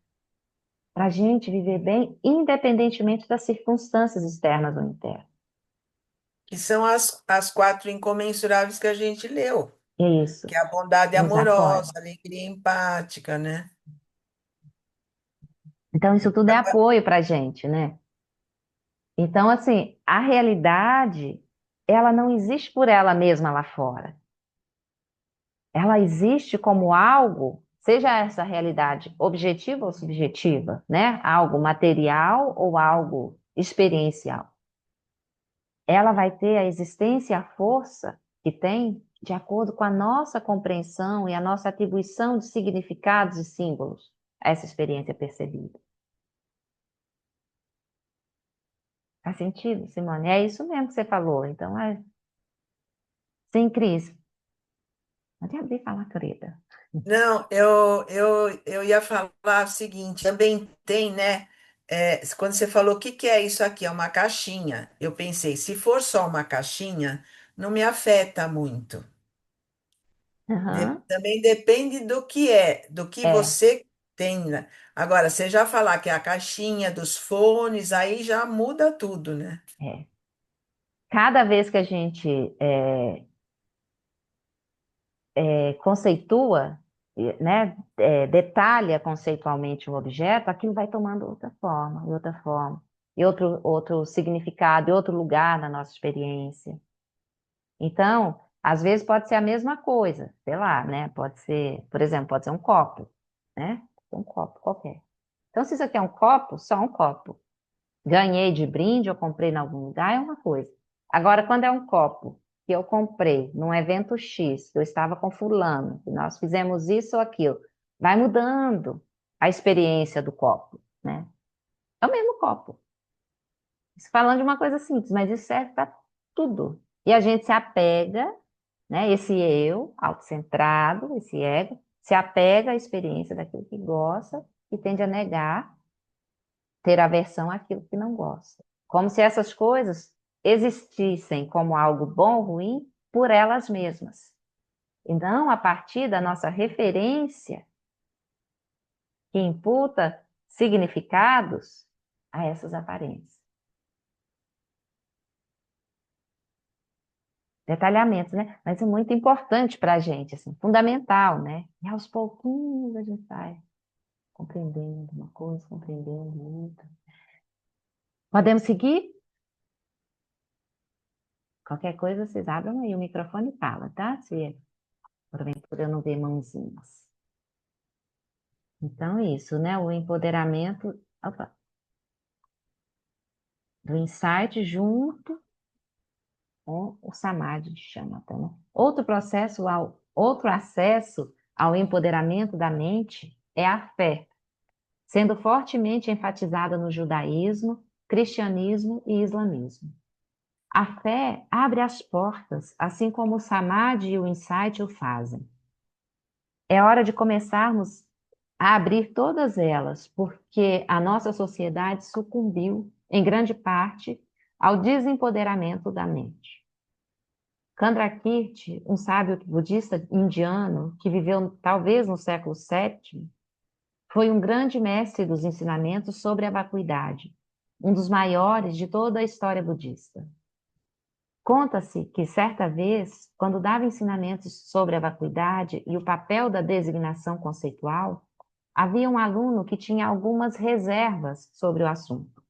para a gente viver bem, independentemente das circunstâncias externas ou internas. Que são as quatro incomensuráveis que a gente leu, Isso, que é a bondade nos apoia. amorosa, a alegria empática, né? Então, isso tudo é apoio para a gente, né? Então, assim, a realidade, ela não existe por ela mesma lá fora. Ela existe como algo, seja essa realidade objetiva ou subjetiva, né? Algo material ou algo experiencial. Ela vai ter a existência e a força que tem de acordo com a nossa compreensão e a nossa atribuição de significados e símbolos a essa experiência percebida. Faz sentido, Simone? É isso mesmo que você falou. Então, sim, Cris. Pode abrir e falar, querida. Não, eu ia falar o seguinte, também tem, né? Quando você falou o que que é isso aqui? É uma caixinha. Eu pensei, se for só uma caixinha, não me afeta muito. Aham, Também depende do que é, do que é, você tem, né? Agora, você já falar que é a caixinha dos fones, aí já muda tudo, né? é. Cada vez que a gente conceitua, né, detalha conceitualmente o objeto, aquilo vai tomando outra forma, outra forma. e outro significado, e outro lugar na nossa experiência. Então, às vezes pode ser a mesma coisa, sei lá, né? Pode ser, por exemplo, pode ser um copo, né? Um copo qualquer. Então, se isso aqui é um copo, só um copo. Ganhei de brinde ou comprei em algum lugar é uma coisa. Agora, quando é um copo que eu comprei num evento X, que eu estava com fulano, que nós fizemos isso ou aquilo, vai mudando a experiência do copo, né? É o mesmo copo. Isso falando de uma coisa simples, mas isso serve para tudo. E a gente se apega, né? Esse eu, autocentrado, esse ego, se apega à experiência daquilo que gosta e tende a negar, ter aversão àquilo que não gosta. Como se essas coisas existissem como algo bom ou ruim por elas mesmas. E não a partir da nossa referência que imputa significados a essas aparências. Detalhamentos, né? Mas é muito importante para a gente, assim, fundamental, né? E aos pouquinhos a gente vai compreendendo uma coisa, compreendendo outra. Podemos seguir? Qualquer coisa, vocês abram aí o microfone e falam, tá? Se porventura eu não ver mãozinhas. Então, isso, né? O empoderamento, opa, do insight junto com o samadhi de shamatha, né? Outro acesso ao empoderamento da mente é a fé, sendo fortemente enfatizada no judaísmo, cristianismo e islamismo. A fé abre as portas, assim como o samadhi e o insight o fazem. É hora de começarmos a abrir todas elas, porque a nossa sociedade sucumbiu, em grande parte, ao desempoderamento da mente. Candrakirti, um sábio budista indiano que viveu talvez no século VII, foi um grande mestre dos ensinamentos sobre a vacuidade, um dos maiores de toda a história budista. Conta-se que, certa vez, quando dava ensinamentos sobre a vacuidade e o papel da designação conceitual, havia um aluno que tinha algumas reservas sobre o assunto.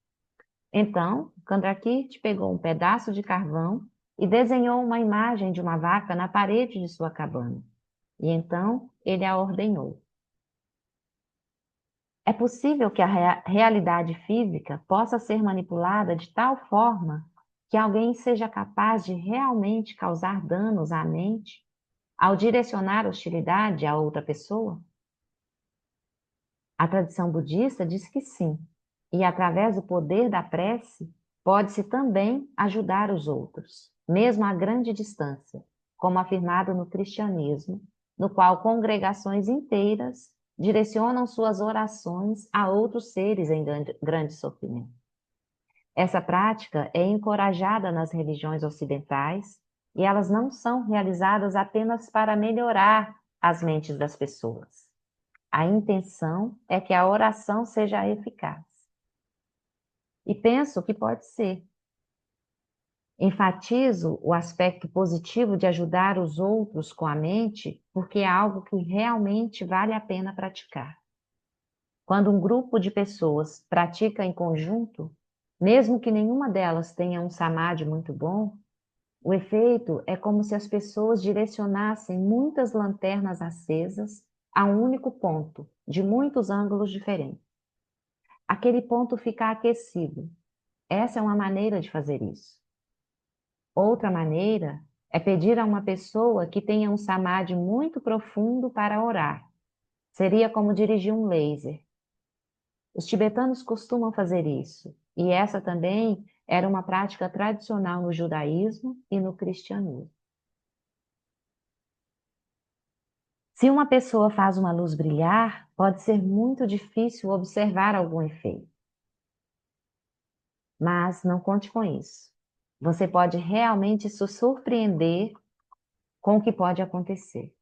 Então, Candrakirti pegou um pedaço de carvão e desenhou uma imagem de uma vaca na parede de sua cabana. E então ele a ordenhou. É possível que a realidade física possa ser manipulada de tal forma que alguém seja capaz de realmente causar danos à mente ao direcionar hostilidade a outra pessoa? A tradição budista diz que sim, e através do poder da prece, pode-se também ajudar os outros, mesmo a grande distância, como afirmado no cristianismo, no qual congregações inteiras direcionam suas orações a outros seres em grande sofrimento. Essa prática é encorajada nas religiões ocidentais e elas não são realizadas apenas para melhorar as mentes das pessoas. A intenção é que a oração seja eficaz. E penso que pode ser. Enfatizo o aspecto positivo de ajudar os outros com a mente, porque é algo que realmente vale a pena praticar. Quando um grupo de pessoas pratica em conjunto, mesmo que nenhuma delas tenha um samadhi muito bom, o efeito é como se as pessoas direcionassem muitas lanternas acesas a um único ponto, de muitos ângulos diferentes. Aquele ponto fica aquecido. Essa é uma maneira de fazer isso. Outra maneira é pedir a uma pessoa que tenha um samadhi muito profundo para orar. Seria como dirigir um laser. Os tibetanos costumam fazer isso, e essa também era uma prática tradicional no judaísmo e no cristianismo. Se uma pessoa faz uma luz brilhar, pode ser muito difícil observar algum efeito. Mas não conte com isso. Você pode realmente se surpreender com o que pode acontecer.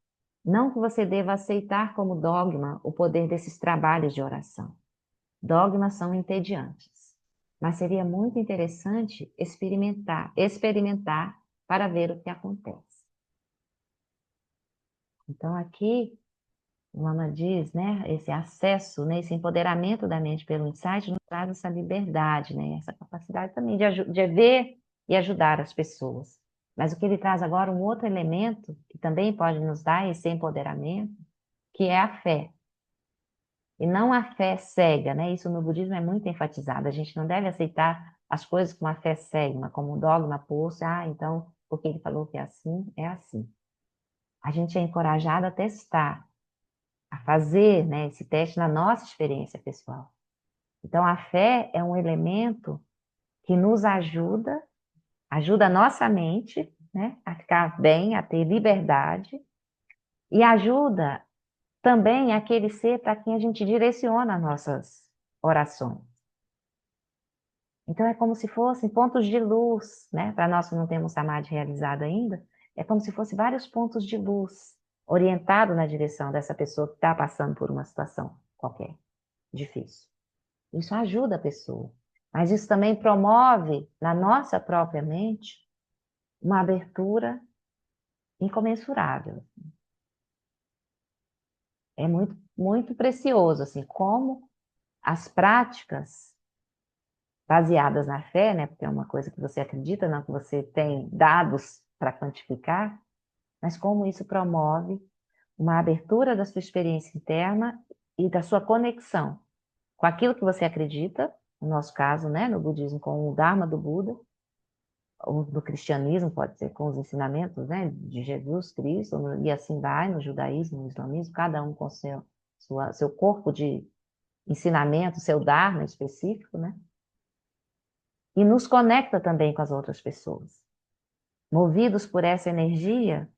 Não que você deva aceitar como dogma o poder desses trabalhos de oração. Dogmas são entediantes, mas seria muito interessante experimentar para ver o que acontece. Então aqui o Lama diz, né, esse acesso, né, esse empoderamento da mente pelo insight nos traz essa liberdade, né, essa capacidade também de ver e ajudar as pessoas. Mas o que ele traz agora, um outro elemento que também pode nos dar esse empoderamento, que é a fé. E não a fé cega, né? Isso no budismo é muito enfatizado. A gente não deve aceitar as coisas com a fé cega, como um dogma posto. Ah, então, porque ele falou que é assim, é assim. A gente é encorajado a testar, a fazer, né, esse teste na nossa experiência pessoal. Então, a fé é um elemento que nos ajuda a nossa mente, né, a ficar bem, a ter liberdade, e ajuda também aquele ser para quem a gente direciona as nossas orações. Então, é como se fossem pontos de luz, né? Para nós que não temos samadhi realizado ainda, é como se fossem vários pontos de luz orientados na direção dessa pessoa que está passando por uma situação qualquer, difícil. Isso ajuda a pessoa, mas isso também promove na nossa própria mente uma abertura incomensurável. É muito, muito precioso, assim, como as práticas baseadas na fé, né? Porque é uma coisa que você acredita, não que você tem dados para quantificar, mas como isso promove uma abertura da sua experiência interna e da sua conexão com aquilo que você acredita, no nosso caso, né, no budismo, com o Dharma do Buda, ou do cristianismo, pode ser com os ensinamentos, né, de Jesus Cristo, e assim vai, no judaísmo, no islamismo, cada um com seu corpo de ensinamento, seu Dharma específico, né, e nos conecta também com as outras pessoas, movidos por essa energia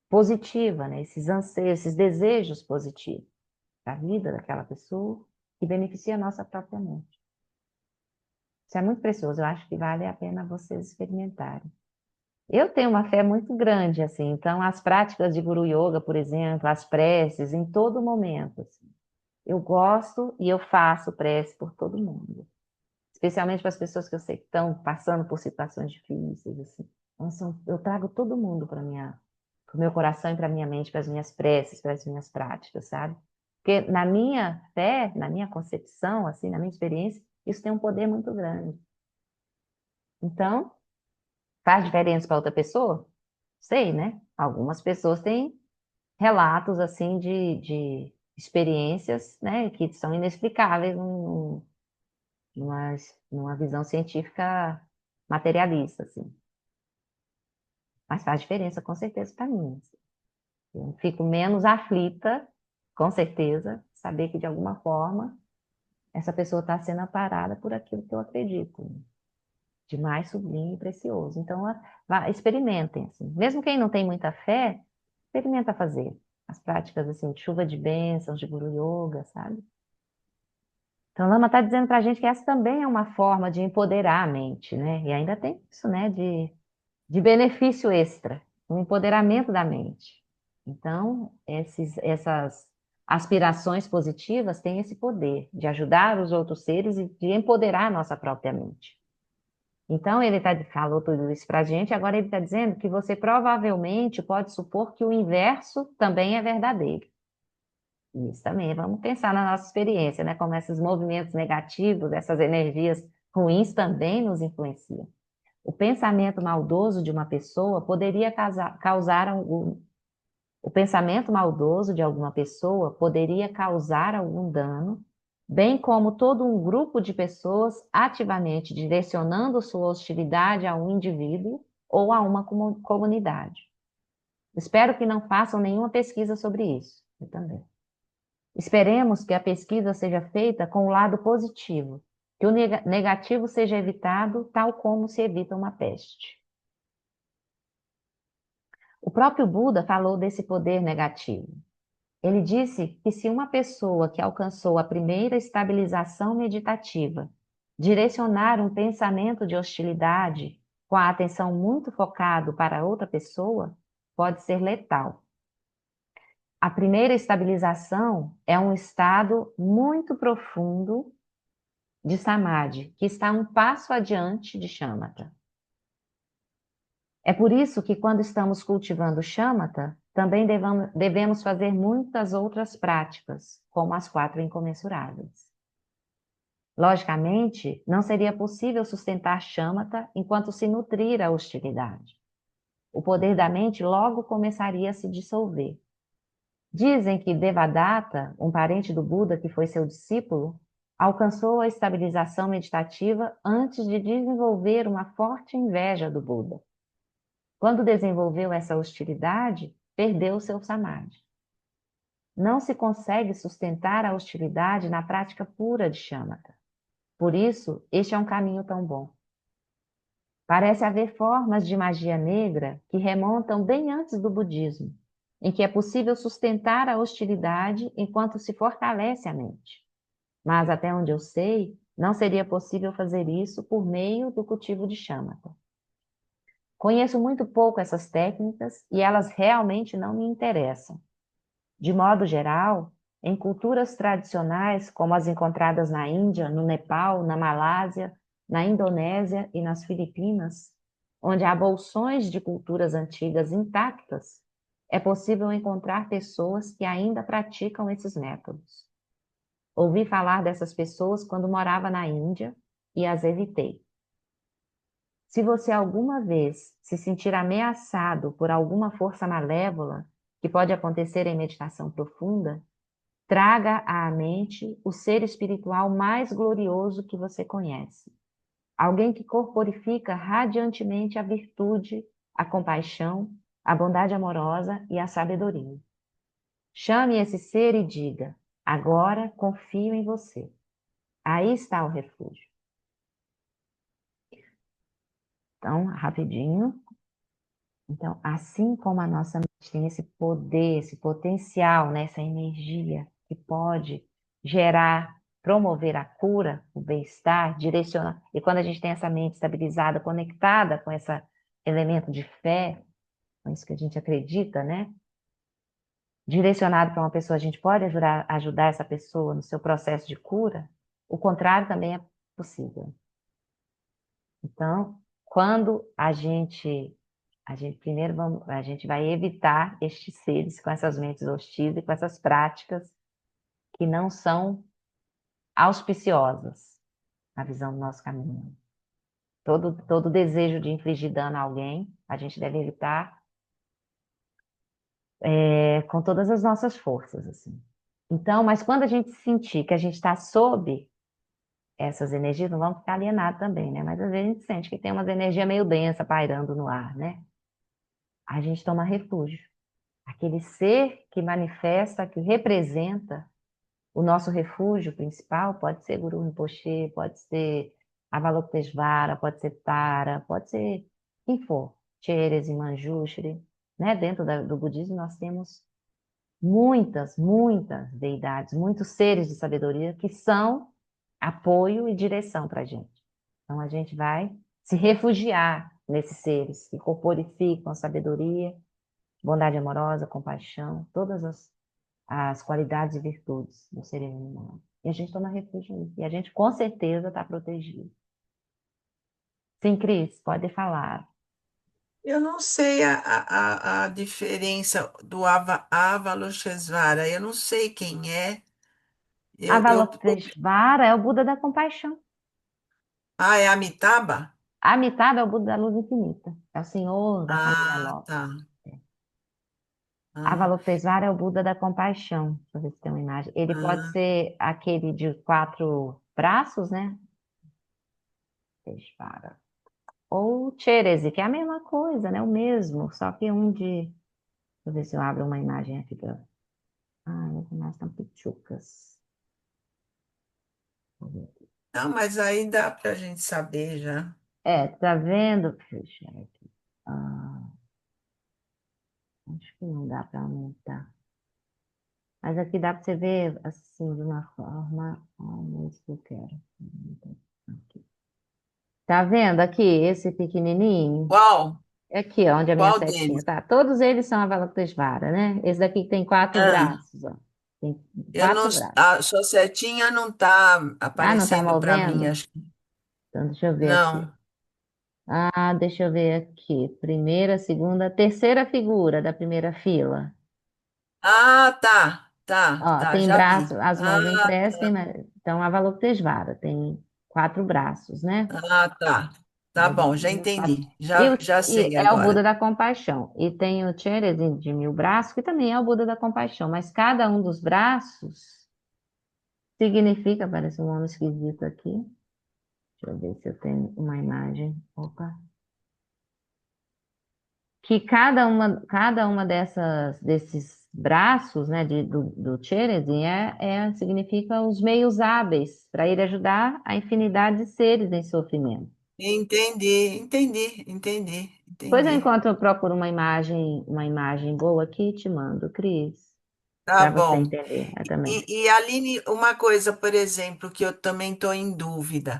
positiva, né, esses anseios, esses desejos positivos da vida daquela pessoa, que beneficia a nossa própria mente. Isso é muito precioso, eu acho que vale a pena vocês experimentarem. Eu tenho uma fé muito grande, assim, então as práticas de Guru Yoga, por exemplo, as preces, em todo momento, assim, eu gosto e eu faço prece por todo mundo, especialmente para as pessoas que eu sei que estão passando por situações difíceis, assim. Então, eu trago todo mundo para o meu coração e para a minha mente, para as minhas preces, para as minhas práticas, sabe? Porque na minha fé, na minha concepção, assim, na minha experiência, isso tem um poder muito grande. Então, faz diferença para outra pessoa? Sei, né? Algumas pessoas têm relatos, assim, de experiências, né, que são inexplicáveis numa, numa visão científica materialista, assim. Mas faz diferença, com certeza, para mim. Assim. Eu fico menos aflita, com certeza, saber que, de alguma forma, essa pessoa está sendo amparada por aquilo que eu acredito, né? De mais sublime e precioso. Então, experimentem. Assim. Mesmo quem não tem muita fé, experimenta fazer as práticas assim, de chuva de bênçãos, de Guru Yoga, sabe? Então, o Lama está dizendo para a gente que essa também é uma forma de empoderar a mente, né? E ainda tem isso, né? De benefício extra, um empoderamento da mente. Então, essas aspirações positivas têm esse poder de ajudar os outros seres e de empoderar a nossa própria mente. Então, falou tudo isso para a gente, agora ele está dizendo que você provavelmente pode supor que o inverso também é verdadeiro. Isso também, vamos pensar na nossa experiência, né? Como esses movimentos negativos, essas energias ruins também nos influenciam. O pensamento maldoso de uma pessoa poderia causar algum. O pensamento maldoso de alguma pessoa poderia causar algum dano, bem como todo um grupo de pessoas ativamente direcionando sua hostilidade a um indivíduo ou a uma comunidade. Espero que não façam nenhuma pesquisa sobre isso. Eu também. Esperemos que a pesquisa seja feita com o lado positivo, que o negativo seja evitado, tal como se evita uma peste. O próprio Buda falou desse poder negativo. Ele disse que se uma pessoa que alcançou a primeira estabilização meditativa direcionar um pensamento de hostilidade com a atenção muito focado para outra pessoa, pode ser letal. A primeira estabilização é um estado muito profundo de samadhi, que está um passo adiante de shamatha. É por isso que quando estamos cultivando shamatha, também devemos fazer muitas outras práticas, como as 4 incomensuráveis. Logicamente, não seria possível sustentar Shamatha enquanto se nutrir a hostilidade. O poder da mente logo começaria a se dissolver. Dizem que Devadatta, um parente do Buda que foi seu discípulo, alcançou a estabilização meditativa antes de desenvolver uma forte inveja do Buda. Quando desenvolveu essa hostilidade, perdeu seu samadhi. Não se consegue sustentar a hostilidade na prática pura de Shamatha. Por isso, este é um caminho tão bom. Parece haver formas de magia negra que remontam bem antes do budismo, em que é possível sustentar a hostilidade enquanto se fortalece a mente. Mas, até onde eu sei, não seria possível fazer isso por meio do cultivo de Shamatha. Conheço muito pouco essas técnicas e elas realmente não me interessam. De modo geral, em culturas tradicionais, como as encontradas na Índia, no Nepal, na Malásia, na Indonésia e nas Filipinas, onde há bolsões de culturas antigas intactas, é possível encontrar pessoas que ainda praticam esses métodos. Ouvi falar dessas pessoas quando morava na Índia e as evitei. Se você alguma vez se sentir ameaçado por alguma força malévola, que pode acontecer em meditação profunda, traga à mente o ser espiritual mais glorioso que você conhece. Alguém que corporifica radiantemente a virtude, a compaixão, a bondade amorosa e a sabedoria. Chame esse ser e diga: agora confio em você. Aí está o refúgio. Então, rapidinho. Então, assim como a nossa mente tem esse poder, esse potencial, né, essa energia que pode gerar, promover a cura, o bem-estar, direcionar. E quando a gente tem essa mente estabilizada, conectada com esse elemento de fé, com isso que a gente acredita, né? Direcionado para uma pessoa, a gente pode ajudar essa pessoa no seu processo de cura. O contrário também é possível. Então, quando a gente primeiro a gente vai evitar estes seres com essas mentes hostis e com essas práticas que não são auspiciosas na visão do nosso caminho. Todo desejo de infligir dano a alguém, a gente deve evitar com todas as nossas forças, assim. Então, mas quando a gente sentir que a gente está sob essas energias, não vamos ficar alienados também, né? Mas às vezes a gente sente que tem umas energias meio densa pairando no ar, né? A gente toma refúgio. Aquele ser que manifesta, que representa o nosso refúgio principal, pode ser Guru Rinpoche, pode ser Avalokiteshvara, pode ser Tara, pode ser quem for, Cheres e Manjushri, né? Dentro do budismo nós temos muitas deidades, muitos seres de sabedoria que são apoio e direção para a gente. Então a gente vai se refugiar nesses seres que corporificam a sabedoria, bondade amorosa, compaixão, todas as qualidades e virtudes do ser humano. E a gente toma refúgio nisso. E a gente com certeza está protegido. Sim, Cris, pode falar. Eu não sei a diferença do Avalokiteshvara, eu não sei quem é. Avalokiteshvara é o Buda da compaixão. Ah, é Amitabha? Amitabha é o Buda da luz infinita. É o Senhor da família Ah, Lotus. tá. Ah, Avalokiteshvara é o Buda da compaixão. Deixa eu ver se tem uma imagem. Ele pode ah. ser aquele de 4 braços, né? Teshvara. Ou Cherese, que é a mesma coisa, né? O mesmo, só que um de. Deixa eu ver se eu abro uma imagem aqui para. Ah, as imagens estão pichucas. Vou ver aqui. Não, mas aí dá para a gente saber já. Tá vendo? Puxa, aqui. Acho que não dá para aumentar. Mas aqui dá para você ver assim, de uma forma. É isso que eu quero. Aqui. Tá vendo aqui esse pequenininho? Qual? É aqui, ó, onde a minha Qual setinha deles? tá. Todos eles são Avalokiteshvara, né? Esse daqui tem 4 Ah, braços, ó. Tem eu não, 4 braços. a sua setinha não está Ah, não tá aparecendo para mim, movendo? acho que Então, deixa eu ver aqui. não. Ah, deixa eu ver aqui. Primeira, segunda, terceira figura da primeira fila. Ah, tá, Ó, tem já braço, vi. as mãos em prece, então Avalokitesvara tem 4 braços, né? Tá. Tá bom, já Dividido em quatro. entendi. Já E sei é o Buda agora. da compaixão. E tem o Tcherezin de 1000 braços, que também é o Buda da compaixão. Mas cada um dos braços significa, parece um homem esquisito aqui. Deixa eu ver se eu tenho uma imagem. Opa. Que cada uma desses braços, né, do Tcherezin significa os meios hábeis para ele ajudar a infinidade de seres em sofrimento. Depois eu Entendi. encontro, eu procuro uma imagem boa aqui e te mando, Cris, Tá para você bom. entender também. E Aline, uma coisa, por exemplo, que eu também estou em dúvida.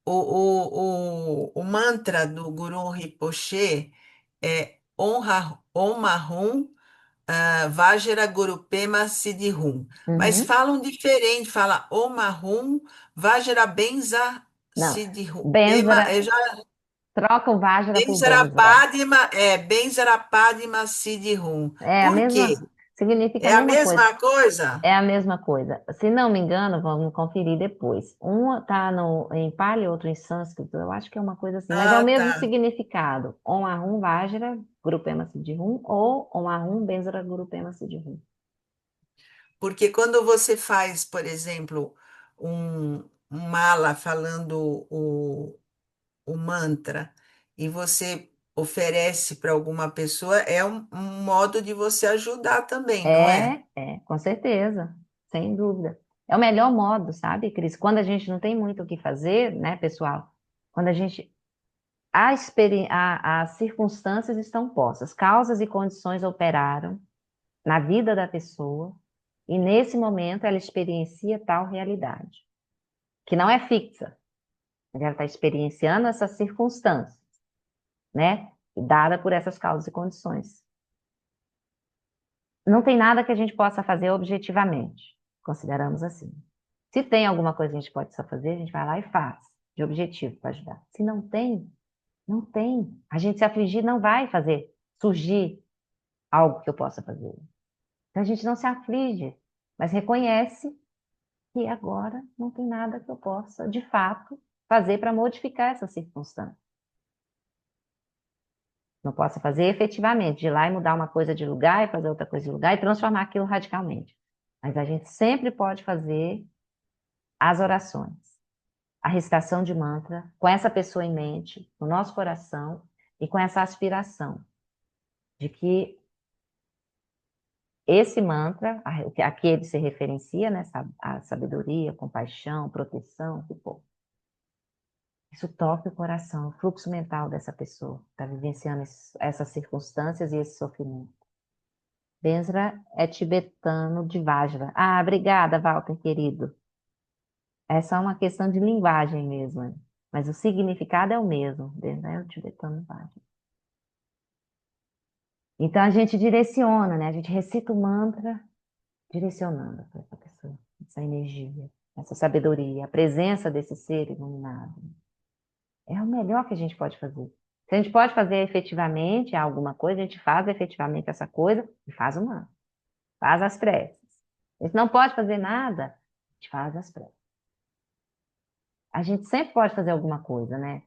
O mantra do Guru Rinpoche é Om Mahum Vajra Guru Pema Siddhum. Mas Uhum. falam diferente, fala Om Mahum Vajra Benza Não, Siddhum. Pema, Benzara, troca o Vajra por Benzara. Benzara Padma Siddhum. É a Por quê? mesma, significa a É a mesma coisa. mesma coisa? É a mesma coisa. Se não me engano, vamos conferir depois. Um está em Pali, outro em sânscrito. Eu acho que é uma coisa assim, mas é o Ah, mesmo tá. significado. Om Ahum Vajra Guru Pema Siddhum ou Om Ahum Benzara Guru Pema Siddhum. Porque quando você faz, por exemplo, um mala falando o mantra e você oferece para alguma pessoa, é um modo de você ajudar também, não é? Com certeza, sem dúvida. É o melhor modo, sabe, Cris? Quando a gente não tem muito o que fazer, né, pessoal? Quando as circunstâncias estão postas, causas e condições operaram na vida da pessoa, e nesse momento ela experiencia tal realidade, que não é fixa, mas ela está experienciando essas circunstâncias, né? Dada por essas causas e condições. Não tem nada que a gente possa fazer objetivamente, consideramos assim. Se tem alguma coisa que a gente pode só fazer, a gente vai lá e faz, de objetivo para ajudar. Se não tem, não tem. A gente se afligir não vai fazer surgir algo que eu possa fazer. Então a gente não se aflige, mas reconhece que agora não tem nada que eu possa, de fato, fazer para modificar essa circunstância. Não posso fazer efetivamente, de ir lá e mudar uma coisa de lugar e fazer outra coisa de lugar e transformar aquilo radicalmente. Mas a gente sempre pode fazer as orações, a recitação de mantra, com essa pessoa em mente, no nosso coração e com essa aspiração de que esse mantra, a que ele se referencia, né, a sabedoria, compaixão, proteção, que for, isso toca o coração, o fluxo mental dessa pessoa, que está vivenciando essas circunstâncias e esse sofrimento. Benzra é tibetano de Vajra. Ah, obrigada, Walter, querido. É só uma questão de linguagem mesmo, né? Mas o significado é o mesmo. Benzra é o tibetano de Vajra. Então a gente direciona, né? A gente recita o mantra direcionando para essa pessoa, essa energia, essa sabedoria, a presença desse ser iluminado. É o melhor que a gente pode fazer. Se a gente pode fazer efetivamente alguma coisa, a gente faz efetivamente essa coisa e faz o mantra, faz as preces. A gente não pode fazer nada, a gente faz as preces. A gente sempre pode fazer alguma coisa, né?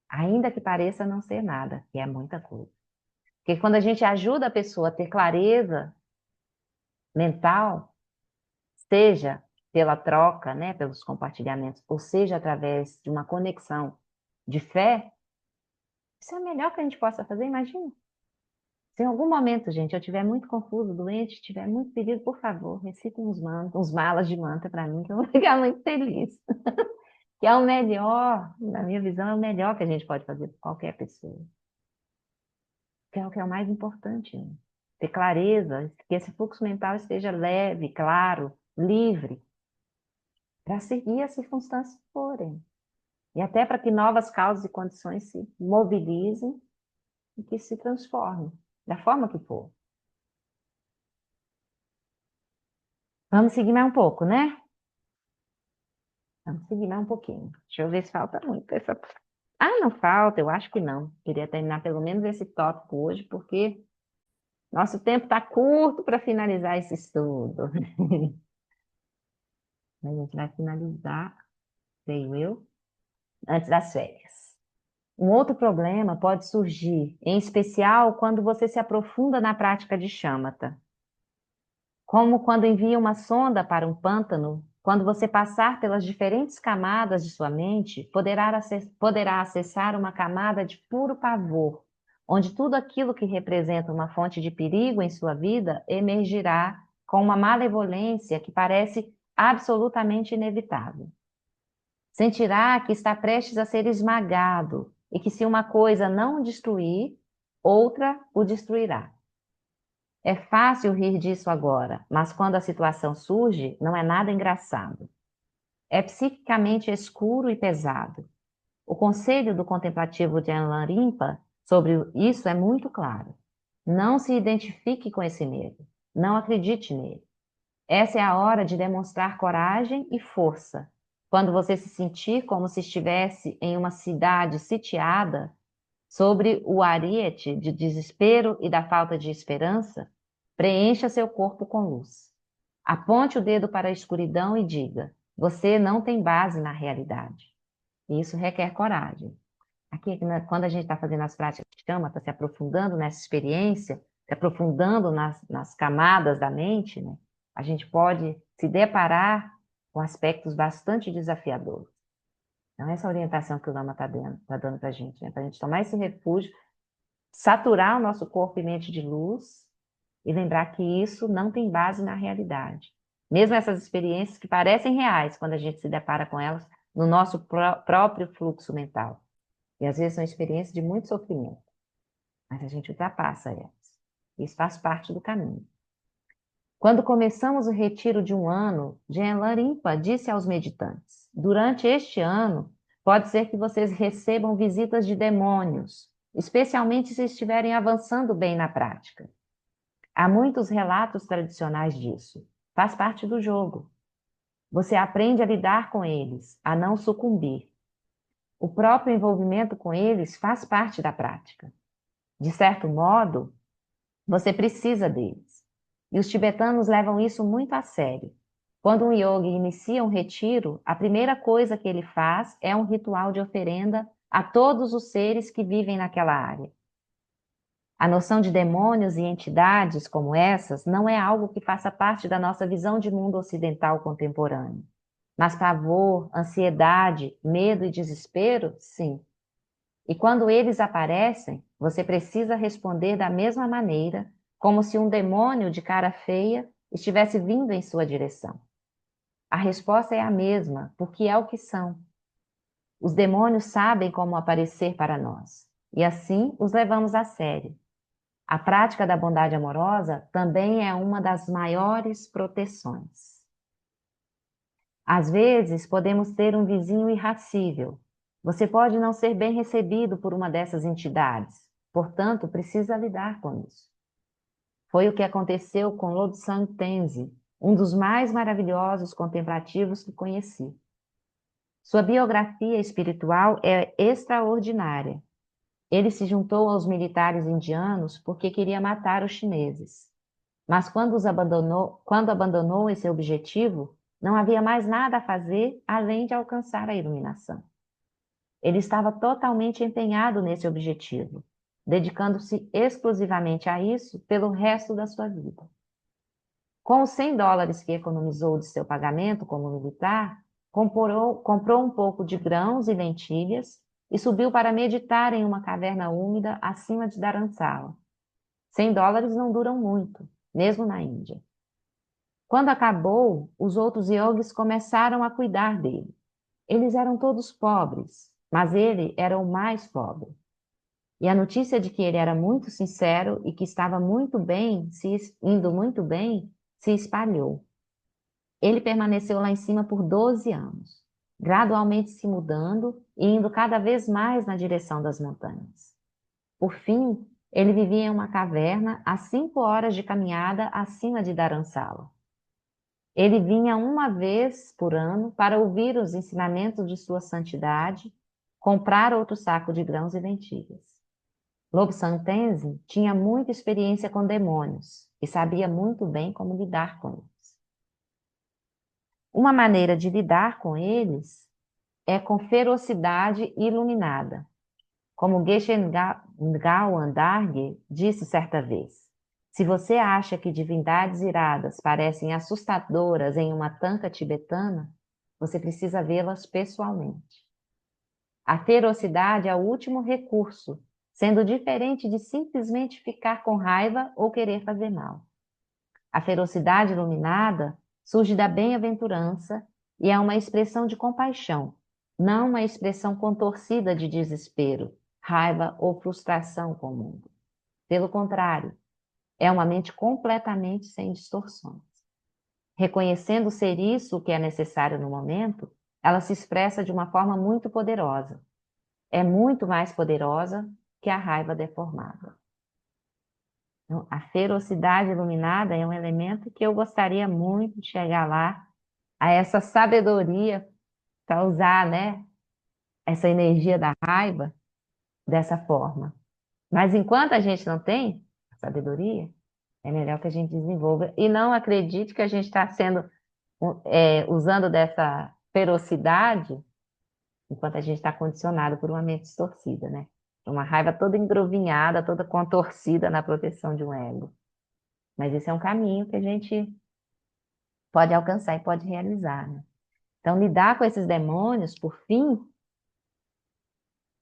Ainda que pareça não ser nada, que é muita coisa. Porque quando a gente ajuda a pessoa a ter clareza mental, seja pela troca, né, pelos compartilhamentos, ou seja através de uma conexão de fé, isso é o melhor que a gente possa fazer, imagina. Se em algum momento, gente, eu estiver muito confuso, doente, estiver muito pedido, por favor, recitem uns malas de manta para mim, que eu vou ficar muito feliz. Que é o melhor, na minha visão, é o melhor que a gente pode fazer por qualquer pessoa. Que é o mais importante, né? Ter clareza, que esse fluxo mental esteja leve, claro, livre, para seguir as circunstâncias que forem. E até para que novas causas e condições se mobilizem e que se transformem, da forma que for. Vamos seguir mais um pouco, né? Vamos seguir mais um pouquinho. Deixa eu ver se falta muito essa. Ah, não falta, eu acho que não. Queria terminar pelo menos esse tópico hoje, porque nosso tempo está curto para finalizar esse estudo. A gente vai finalizar, creio eu, antes das férias. Um outro problema pode surgir, em especial quando você se aprofunda na prática de shamatha. Como quando envia uma sonda para um pântano, quando você passar pelas diferentes camadas de sua mente, poderá acessar uma camada de puro pavor, onde tudo aquilo que representa uma fonte de perigo em sua vida emergirá com uma malevolência que parece absolutamente inevitável. Sentirá que está prestes a ser esmagado e que, se uma coisa não o destruir, outra o destruirá. É fácil rir disso agora, mas quando a situação surge, não é nada engraçado. É psiquicamente escuro e pesado. O conselho do contemplativo de Anlarimpa sobre isso é muito claro. Não se identifique com esse medo. Não acredite nele. Essa é a hora de demonstrar coragem e força. Quando você se sentir como se estivesse em uma cidade sitiada, sobre o ariete de desespero e da falta de esperança, preencha seu corpo com luz. Aponte o dedo para a escuridão e diga: você não tem base na realidade. E isso requer coragem. Aqui, quando a gente está fazendo as práticas de chama, está se aprofundando nessa experiência, se aprofundando nas camadas da mente, né? A gente pode se deparar com aspectos bastante desafiadores. Então, essa orientação que o Lama está dando para a gente, né? Para a gente tomar esse refúgio, saturar o nosso corpo e mente de luz e lembrar que isso não tem base na realidade. Mesmo essas experiências que parecem reais quando a gente se depara com elas no nosso próprio fluxo mental. E às vezes são experiências de muito sofrimento, mas a gente ultrapassa elas. Isso faz parte do caminho. Quando começamos o retiro de um ano, Jean Rimpa disse aos meditantes: durante este ano, pode ser que vocês recebam visitas de demônios, especialmente se estiverem avançando bem na prática. Há muitos relatos tradicionais disso. Faz parte do jogo. Você aprende a lidar com eles, a não sucumbir. O próprio envolvimento com eles faz parte da prática. De certo modo, você precisa deles. E os tibetanos levam isso muito a sério. Quando um yogi inicia um retiro, a primeira coisa que ele faz é um ritual de oferenda a todos os seres que vivem naquela área. A noção de demônios e entidades como essas não é algo que faça parte da nossa visão de mundo ocidental contemporâneo. Mas pavor, ansiedade, medo e desespero, sim. E quando eles aparecem, você precisa responder da mesma maneira, como se um demônio de cara feia estivesse vindo em sua direção. A resposta é a mesma, porque é o que são. Os demônios sabem como aparecer para nós, e assim os levamos a sério. A prática da bondade amorosa também é uma das maiores proteções. Às vezes, podemos ter um vizinho irracível. Você pode não ser bem recebido por uma dessas entidades, portanto, precisa lidar com isso. Foi o que aconteceu com Lobsang Tenzin, um dos mais maravilhosos contemplativos que conheci. Sua biografia espiritual é extraordinária. Ele se juntou aos militares indianos porque queria matar os chineses. Mas quando abandonou esse objetivo, não havia mais nada a fazer além de alcançar a iluminação. Ele estava totalmente empenhado nesse objetivo, dedicando-se exclusivamente a isso pelo resto da sua vida. Com os $100 que economizou de seu pagamento como militar, comprou um pouco de grãos e lentilhas e subiu para meditar em uma caverna úmida acima de Dharamsala. $100 não duram muito, mesmo na Índia. Quando acabou, os outros yogis começaram a cuidar dele. Eles eram todos pobres, mas ele era o mais pobre. E a notícia de que ele era muito sincero e que estava muito bem, indo muito bem, se espalhou. Ele permaneceu lá em cima por 12 anos, gradualmente se mudando e indo cada vez mais na direção das montanhas. Por fim, ele vivia em uma caverna a 5 horas de caminhada acima de Dharamsala. Ele vinha uma vez por ano para ouvir os ensinamentos de sua santidade, comprar outro saco de grãos e lentilhas. Lobo-Santense tinha muita experiência com demônios e sabia muito bem como lidar com eles. Uma maneira de lidar com eles é com ferocidade iluminada. Como Geshe Ngao Dargye disse certa vez, se você acha que divindades iradas parecem assustadoras em uma tanca tibetana, você precisa vê-las pessoalmente. A ferocidade é o último recurso, sendo diferente de simplesmente ficar com raiva ou querer fazer mal. A ferocidade iluminada surge da bem-aventurança e é uma expressão de compaixão, não uma expressão contorcida de desespero, raiva ou frustração com o mundo. Pelo contrário, é uma mente completamente sem distorções. Reconhecendo ser isso o que é necessário no momento, ela se expressa de uma forma muito poderosa. É muito mais poderosa que a raiva deformada. Então, a ferocidade iluminada é um elemento que eu gostaria muito de chegar lá, a essa sabedoria, para usar, né, essa energia da raiva dessa forma. Mas enquanto a gente não tem a sabedoria, é melhor que a gente desenvolva. E não acredite que a gente está sendo, usando dessa ferocidade enquanto a gente está condicionado por uma mente distorcida, né? Uma raiva toda engrovinhada, toda contorcida na proteção de um ego. Mas esse é um caminho que a gente pode alcançar e pode realizar, né? Então, lidar com esses demônios, por fim,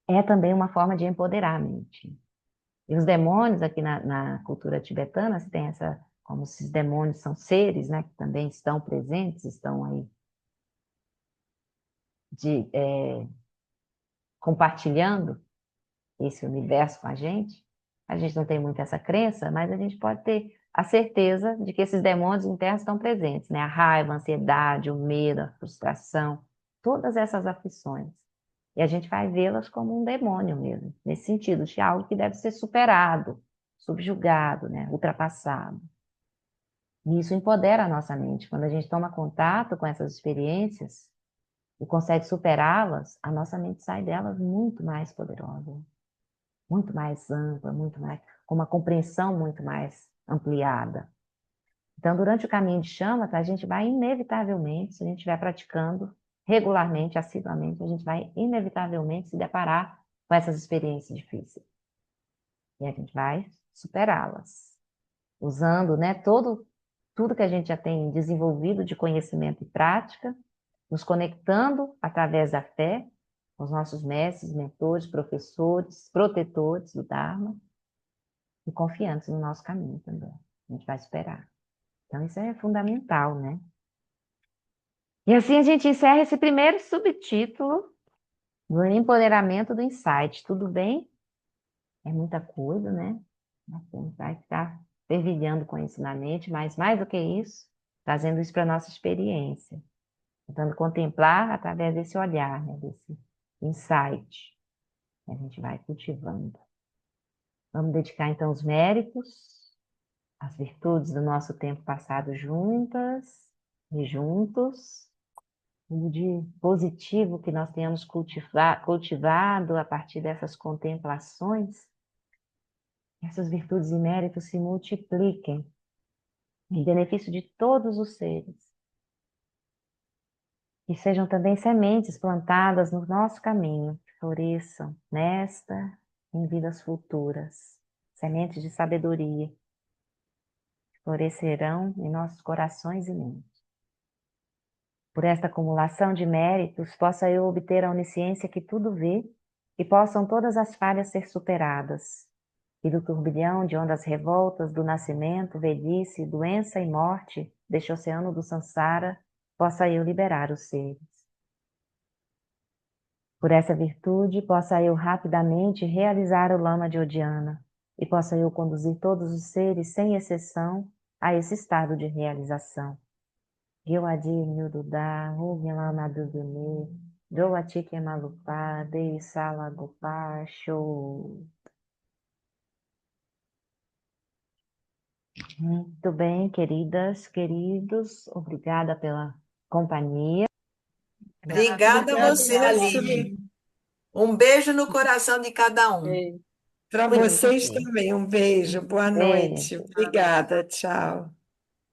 é também uma forma de empoderar a mente. E os demônios, aqui na cultura tibetana, se tem essa, como se os demônios são seres, né, que também estão presentes, estão aí compartilhando esse universo com a gente não tem muito essa crença, mas a gente pode ter a certeza de que esses demônios internos estão presentes, né? A raiva, a ansiedade, o medo, a frustração, todas essas aflições. E a gente vai vê-las como um demônio mesmo, nesse sentido, de algo que deve ser superado, subjugado, né? Ultrapassado. E isso empodera a nossa mente. Quando a gente toma contato com essas experiências e consegue superá-las, a nossa mente sai delas muito mais poderosa, muito mais ampla, muito mais, com uma compreensão muito mais ampliada. Então, durante o caminho de chama, a gente vai inevitavelmente, se a gente estiver praticando regularmente, assiduamente, a gente vai inevitavelmente se deparar com essas experiências difíceis. E a gente vai superá-las, usando, né, tudo que a gente já tem desenvolvido de conhecimento e prática, nos conectando através da fé com os nossos mestres, mentores, professores, protetores do Dharma, e confiantes no nosso caminho também. A gente vai esperar. Então, isso é fundamental, né? E assim a gente encerra esse primeiro subtítulo do empoderamento do insight. Tudo bem? É muita coisa, né? A gente vai ficar fervilhando com isso na mente, mas mais do que isso, trazendo isso para a nossa experiência. Tentando contemplar através desse olhar, né? Desse insight. A gente vai cultivando. Vamos dedicar, então, os méritos, as virtudes do nosso tempo passado juntas e juntos, tudo de positivo que nós tenhamos cultivado a partir dessas contemplações, essas virtudes e méritos se multipliquem em benefício de todos os seres, e sejam também sementes plantadas no nosso caminho, que floresçam nesta e em vidas futuras, sementes de sabedoria, que florescerão em nossos corações e mentes. Por esta acumulação de méritos, possa eu obter a onisciência que tudo vê e possam todas as falhas ser superadas. E do turbilhão de ondas revoltas do nascimento, velhice, doença e morte deste oceano do Sansara, possa eu liberar os seres. Por essa virtude, possa eu rapidamente realizar o Lama de Odiana e possa eu conduzir todos os seres, sem exceção, a esse estado de realização. Gyawadi Nyududa, Hugilama Dugune, Jowatike Malupá, Dei Sala Gopá, Show. Muito bem, queridas, queridos, obrigada pela companhia. Obrigada a Obrigada, você, mestre. Aline. Um beijo no coração de cada um. É, Para Beijo, vocês gente. também, um beijo, boa noite. Beijo. Obrigada, tchau.